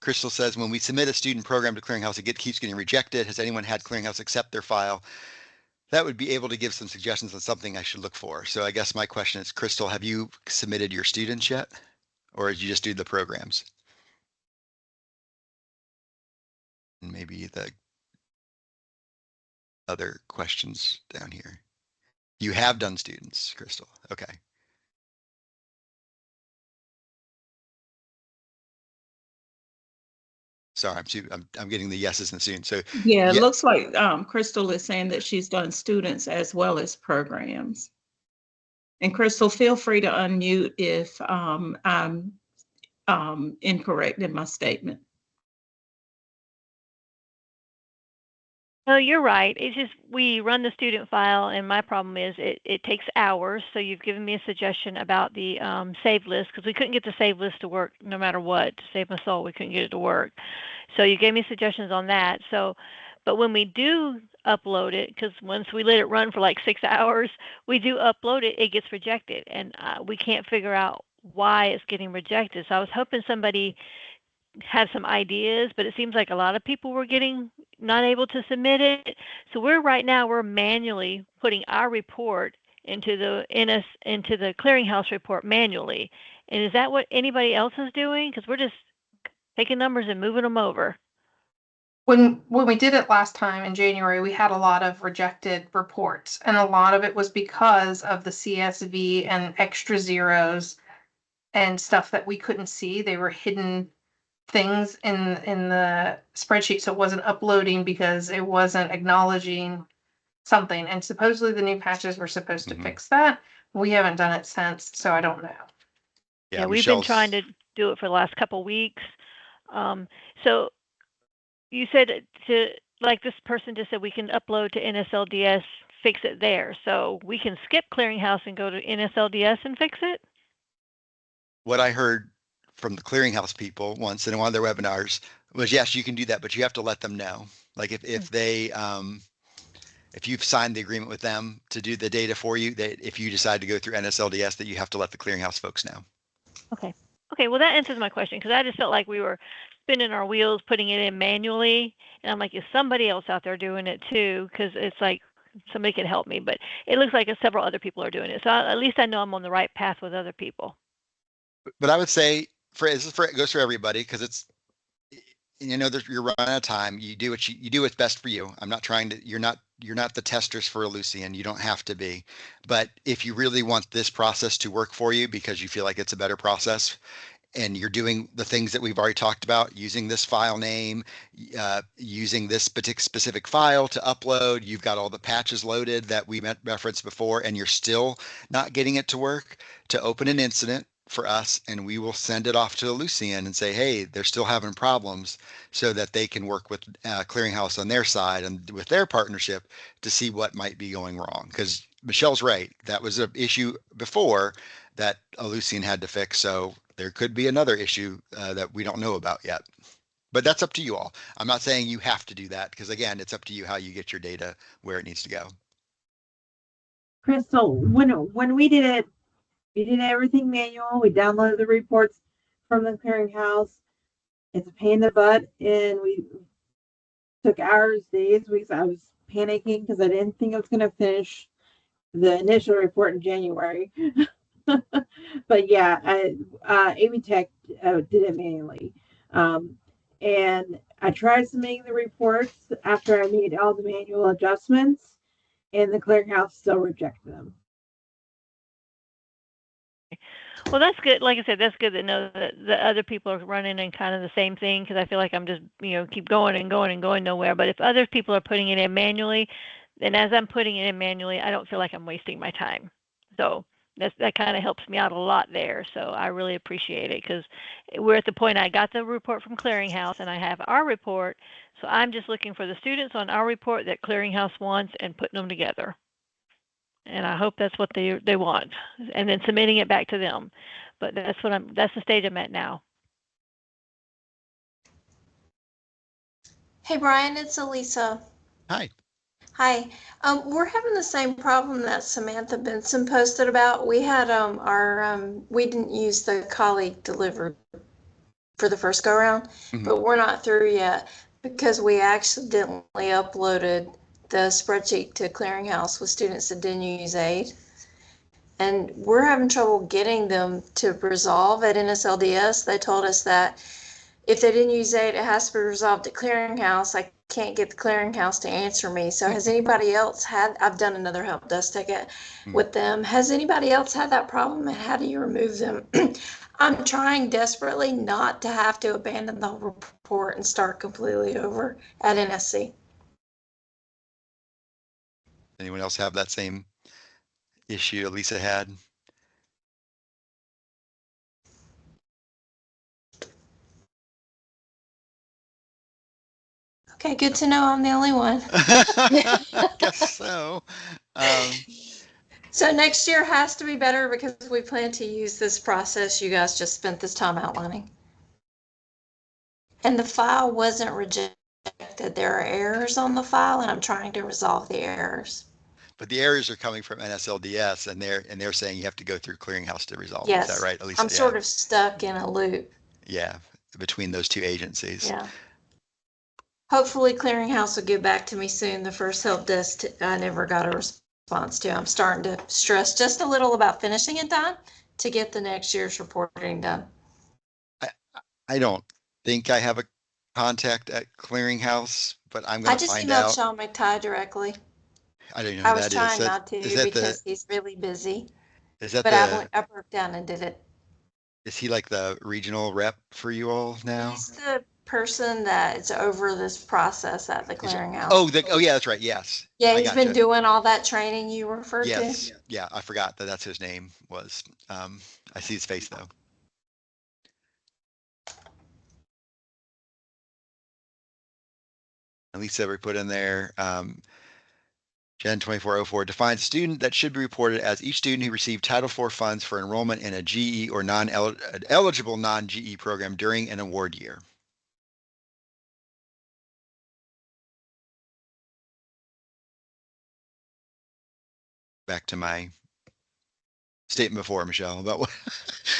Crystal says, when we submit a student program to Clearinghouse, it keeps getting rejected. Has anyone had Clearinghouse accept their file? That would be able to give some suggestions on something I should look for. So I guess my question is, Crystal, have you submitted your students yet? Or did you just do the programs? And maybe the other questions down here. You have done students, Crystal. Okay. Sorry, I'm getting the yeses and soon. So Yeah, it looks like Crystal is saying that she's done students as well as programs. And Crystal, feel free to unmute if I'm incorrect in my statement. No, you're right. It's just we run the student file, and my problem is it takes hours. So you've given me a suggestion about the save list, because we couldn't get the save list to work no matter what. To save my soul, we couldn't get it to work. So you gave me suggestions on that. So, but when we do upload it, because once we let it run for like 6 hours, we do upload it, it gets rejected, and we can't figure out why it's getting rejected. So I was hoping somebody have some ideas, but it seems like a lot of people were not able to submit it. So we're manually putting our report into the clearinghouse report manually. And is that what anybody else is doing? Because we're just taking numbers and moving them over. When we did it last time in January, we had a lot of rejected reports, and a lot of it was because of the CSV and extra zeros and stuff that we couldn't see. They were hidden things in the spreadsheet, so it wasn't uploading because it wasn't acknowledging something. And supposedly the new patches were supposed to fix that. We haven't done it since, so I don't know. Yeah, we've been trying to do it for the last couple of weeks. So you said like this person just said we can upload to NSLDS, fix it there. So we can skip Clearinghouse and go to NSLDS and fix it? What I heard from the Clearinghouse people once in one of their webinars was, yes, you can do that, but you have to let them know. Like if they, if you've signed the agreement with them to do the data for you, that if you decide to go through NSLDS, that you have to let the Clearinghouse folks know. Okay. Okay. Well, that answers my question, because I just felt like we were spinning our wheels, putting it in manually. And I'm like, is somebody else out there doing it too? Because it's like somebody could help me. But it looks like several other people are doing it. So at least I know I'm on the right path with other people. But I would say it goes for everybody, because it's, you know, you're running out of time. You do what's best for you. I'm not trying to, you're not the testers for a Lucian. You don't have to be. But if you really want this process to work for you because you feel like it's a better process, and you're doing the things that we've already talked about, using this file name, using this specific file to upload, you've got all the patches loaded that we referenced before, and you're still not getting it to work, to open an incident for us, and we will send it off to Lucian and say, hey, they're still having problems, so that they can work with Clearinghouse on their side and with their partnership to see what might be going wrong. Because Michelle's right. That was an issue before that Lucian had to fix. So there could be another issue that we don't know about yet. But that's up to you all. I'm not saying you have to do that, because again, it's up to you how you get your data where it needs to go. Crystal, when we did it, we did everything manual. We downloaded the reports from the clearinghouse. It's a pain in the butt, and we took hours, days, weeks. I was panicking because I didn't think I was going to finish the initial report in January. But yeah, AVTech did it manually. And I tried submitting the reports after I made all the manual adjustments, and the clearinghouse still rejected them. Well, that's good. Like I said, that's good to know that the other people are running in kind of the same thing, because I feel like I'm just, keep going and going and going nowhere. But if other people are putting it in manually, then as I'm putting it in manually, I don't feel like I'm wasting my time. So that kind of helps me out a lot there. So I really appreciate it, because we're at the point I got the report from Clearinghouse and I have our report. So I'm just looking for the students on our report that Clearinghouse wants and putting them together. And I hope that's what they want, and then submitting it back to them. But that's the stage I'm at now. Hey Brian, it's Elisa. Hi. Hi. We're having the same problem that Samantha Benson posted about. We had we didn't use the colleague delivered for the first go round, but we're not through yet because we accidentally uploaded the spreadsheet to Clearinghouse with students that didn't use aid. And we're having trouble getting them to resolve at NSLDS. They told us that if they didn't use aid, it has to be resolved at Clearinghouse. I can't get the Clearinghouse to answer me. So has anybody else I've done another help desk ticket with them. Has anybody else had that problem, and how do you remove them? I'm trying desperately not to have to abandon the whole report and start completely over at NSC. Anyone else have that same issue Elisa had? Okay, good to know I'm the only one. Guess so. So next year has to be better because we plan to use this process you guys just spent this time outlining. And the file wasn't rejected. There are errors on the file, and I'm trying to resolve the errors. But the errors are coming from NSLDS, and they're saying you have to go through Clearinghouse to resolve. Yes. Is that right, Elisa? I'm sort of stuck in a loop. Yeah, between those two agencies. Yeah. Hopefully Clearinghouse will get back to me soon. The first help desk I never got a response to. I'm starting to stress just a little about finishing it done to get the next year's reporting done. I don't think I have a contact at Clearinghouse, but I'm going to find out. I just emailed Sean McTighe directly. I don't know who that is. I was trying not to because he's really busy. Is that but I broke down and did it. Is he like the regional rep for you all now? He's the person that is over this process at the Clearinghouse. Oh yeah, that's right. Yes. Yeah, he's been doing all that training you referred to. Yes. Yeah, I forgot that's his name was. I see his face though. At least we put in there. Gen 2404 defines a student that should be reported as each student who received Title IV funds for enrollment in a GE or eligible non-GE program during an award year. Back to my statement before, Michelle, about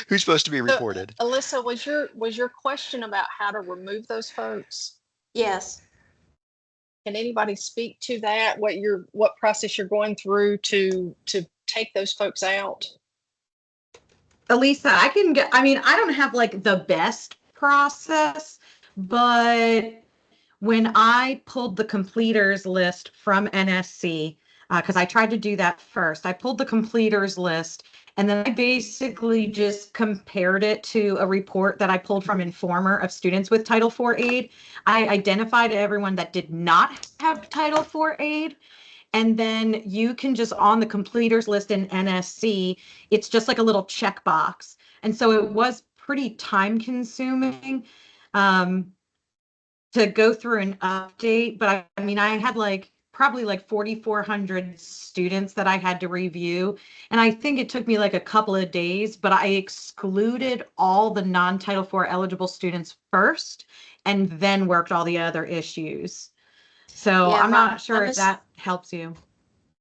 who's supposed to be reported. So, Alyssa, was your question about how to remove those folks? Yes. Can anybody speak to that? What process you're going through to take those folks out? Elisa, I don't have like the best process, but when I pulled the completers list from NSC, because I tried to do that first, I pulled the completers list and then I basically just compared it to a report that I pulled from Informer of students with Title IV aid. I identified everyone that did not have Title IV aid. And then you can just on the completers list in NSC, it's just like a little checkbox And so it was pretty time consuming to go through and update. But I mean, I had probably 4,400 students that I had to review. And I think it took me a couple of days, but I excluded all the non-Title IV eligible students first and then worked all the other issues. So Yeah, I'm my- not sure if that helps you.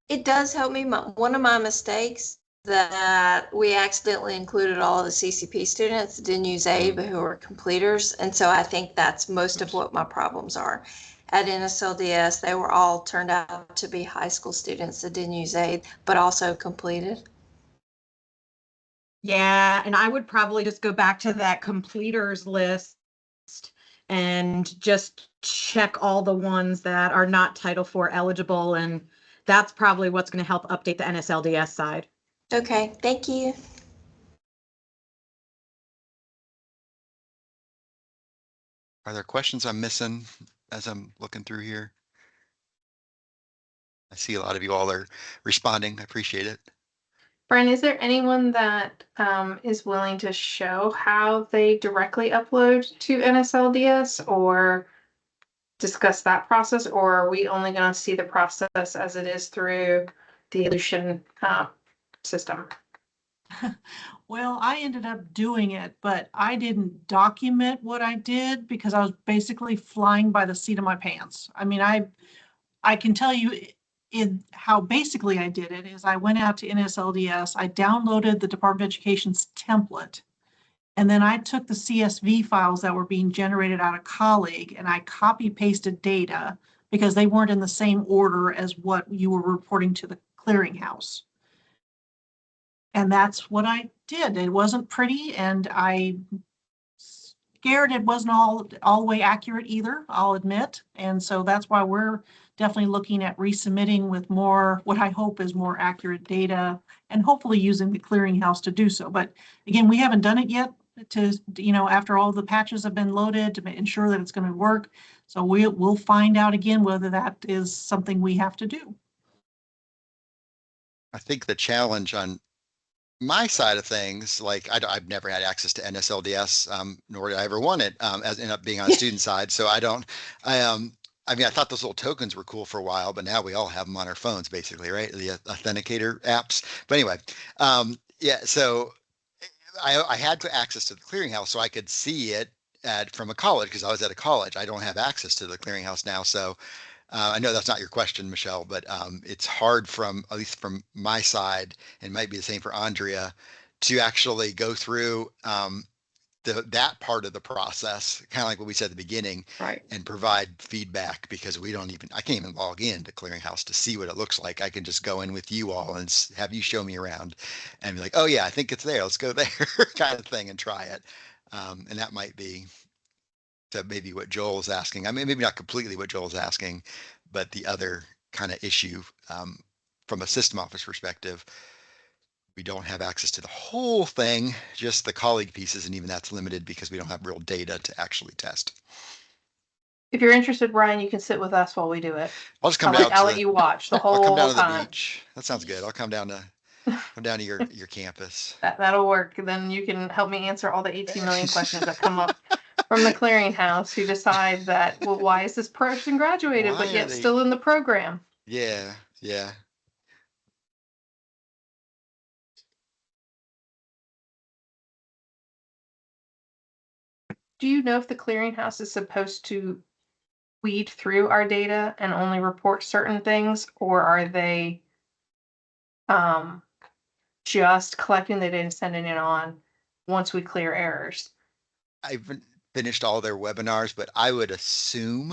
It does help me. One of my mistakes that we accidentally included all of the CCP students that didn't use A, but who are completers. And so I think that's most of what my problems are. At NSLDS, they were all turned out to be high school students that didn't use A, but also completed. Yeah, and I would probably just go back to that completers list and just check all the ones that are not Title IV eligible. And that's probably what's going to help update the NSLDS side. Okay, thank you. Are there questions I'm missing as I'm looking through here? I see a lot of you all are responding. I appreciate it. Brian, is there anyone that is willing to show how they directly upload to NSLDS or discuss that process, or are we only going to see the process as it is through the Ellucian system? Well, I ended up doing it, but I didn't document what I did because I was basically flying by the seat of my pants. I mean, I can tell you in how basically I did it is I went out to NSLDS, I downloaded the Department of Education's template, and then I took the CSV files that were being generated out of Colleague and I copy pasted data because they weren't in the same order as what you were reporting to the clearinghouse. And that's what I did. It wasn't pretty, and I scared it wasn't all the way accurate either, I'll admit. And so that's why we're definitely looking at resubmitting with more, what I hope is more accurate data, and hopefully using the clearinghouse to do so. But again, we haven't done it yet to, after all the patches have been loaded to ensure that it's going to work. So we'll find out again whether that is something we have to do. I think the challenge on my side of things, I've never had access to NSLDS, nor did I ever want it, as end up being on the student side. So I mean, I thought those little tokens were cool for a while, but now we all have them on our phones, basically, right? The authenticator apps. But anyway, yeah. So I had access to the clearinghouse, so I could see it from a college because I was at a college. I don't have access to the clearinghouse now, so. I know that's not your question, Michelle, but it's hard at least from my side, and might be the same for Andrea, to actually go through that part of the process, kind of like what we said at the beginning, Right. and provide feedback because I can't even log in to Clearinghouse to see what it looks like. I can just go in with you all and have you show me around and be like, oh yeah, I think it's there. Let's go there kind of thing and try it. And that might be to maybe what Joel's asking. I mean, maybe not completely what Joel's asking, but the other kind of issue from a system office perspective, we don't have access to the whole thing, just the colleague pieces, and even that's limited because we don't have real data to actually test. If you're interested, Brian, you can sit with us while we do it. I'll just come down. I'll let you watch the whole I'll come down to the time. beach. That sounds good. I'll come down to your campus. That'll work. Then you can help me answer all the 18 million questions that come up from the clearinghouse who decide that, well, why is this person graduated but yet still in the program? Yeah, yeah. Do you know if the clearinghouse is supposed to weed through our data and only report certain things, or are they just collecting the data and sending it on once we clear errors? I haven't finished all their webinars, but I would assume,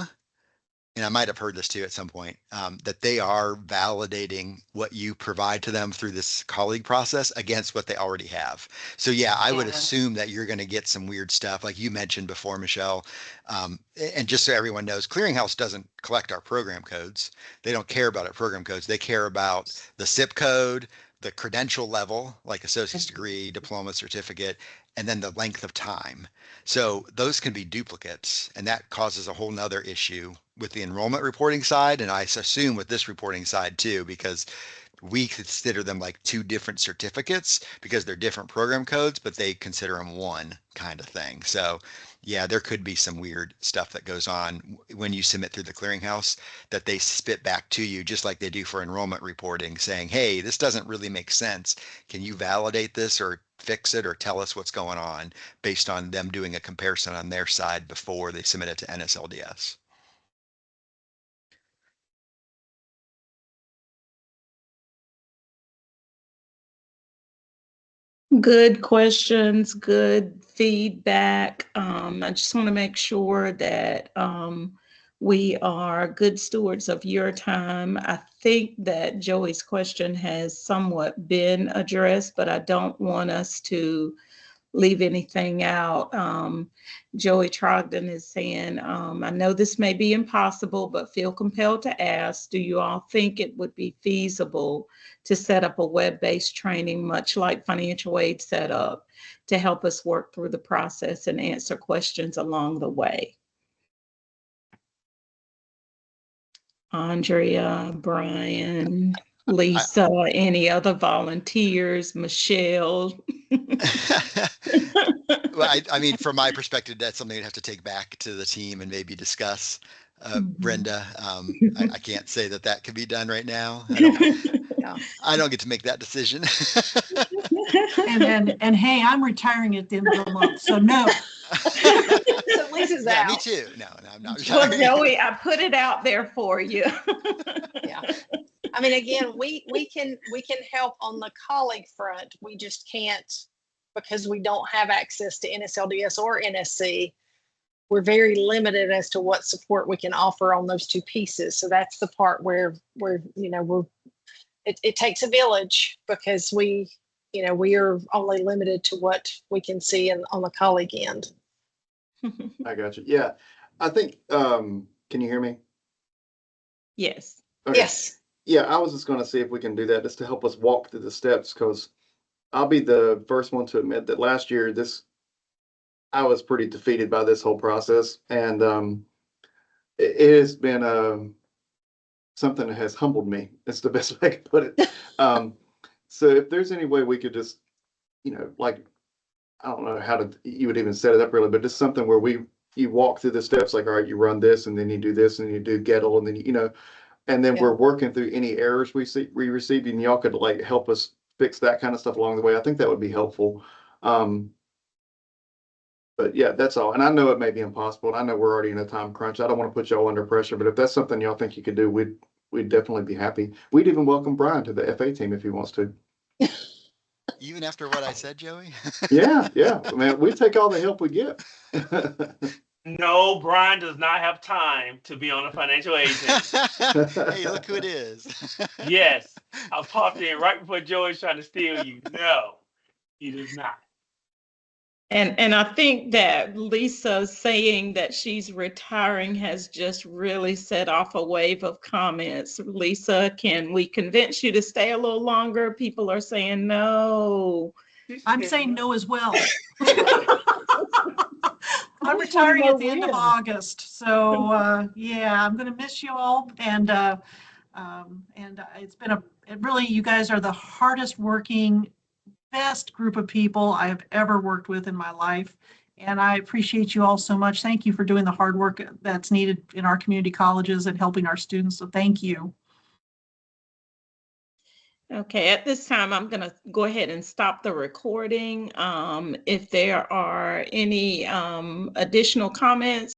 and I might have heard this too at some point, that they are validating what you provide to them through this colleague process against what they already have. So yeah, I would assume that you're going to get some weird stuff like you mentioned before, Michelle. And just so everyone knows, Clearinghouse doesn't collect our program codes. They don't care about our program codes. They care about the SIP code, the credential level, like associate's degree, diploma, certificate, and then the length of time. So those can be duplicates, and that causes a whole nother issue with the enrollment reporting side, and I assume with this reporting side too, because we consider them like two different certificates because they're different program codes, but they consider them one kind of thing. So yeah, there could be some weird stuff that goes on when you submit through the clearinghouse that they spit back to you, just like they do for enrollment reporting, saying, hey, this doesn't really make sense. Can you validate this or fix it or tell us what's going on, based on them doing a comparison on their side before they submit it to NSLDS. Good questions, good feedback. I just want to make sure that we are good stewards of your time. I think that Joey's question has somewhat been addressed, but I don't want us to leave anything out. Joey Trogdon is saying, I know this may be impossible, but feel compelled to ask, do you all think it would be feasible to set up a web-based training, much like financial aid set up, to help us work through the process and answer questions along the way? Andrea, Brian, Lisa, any other volunteers, Michelle? Well, I mean, from my perspective, that's something I'd have to take back to the team and maybe discuss. Brenda, I can't say that that could be done right now. I don't get to make that decision. And hey, I'm retiring at the end of the month, so no. So Lisa's Yeah, out. me too. No, I'm not Well, retiring. Joey, I put it out there for you. Yeah. I mean, again, we can help on the colleague front. We just can't, because we don't have access to NSLDS or NSC. We're very limited as to what support we can offer on those two pieces. So that's the part where it takes a village, because we are only limited to what we can see on the colleague end. I got you. Yeah. I think, can you hear me? Yes. Okay. Yes. Yeah, I was just going to see if we can do that just to help us walk through the steps, because I'll be the first one to admit that last year I was pretty defeated by this whole process, and it has been something that has humbled me. It's the best way I can put it. So if there's any way we could just, like, I don't know how you would even set it up really, but just something where you walk through the steps, like, all right, you run this, and then you do this, and you do Gettle, and then and then we're working through any errors we received, and y'all could like help us fix that kind of stuff along the way. I think that would be helpful. But yeah, that's all. And I know it may be impossible, and I know we're already in a time crunch. I don't want to put y'all under pressure, but if that's something y'all think you could do, we'd definitely be happy. We'd even welcome Brian to the FA team if he wants to. Even after what I said, Joey? Yeah. Man, we take all the help we get. No, Brian does not have time to be on a financial aid team. Hey, look who it is. Yes, I popped in right before Joey's trying to steal you. No, he does not. And I think that Lisa saying that she's retiring has just really set off a wave of comments. Lisa, can we convince you to stay a little longer? People are saying no. I'm saying no as well. I'm retiring at the end of August, so yeah, I'm going to miss you all, and it's been really, you guys are the hardest working, best group of people I have ever worked with in my life, and I appreciate you all so much. Thank you for doing the hard work that's needed in our community colleges and helping our students. So thank you. Okay, at this time, I'm going to go ahead and stop the recording. If there are any additional comments,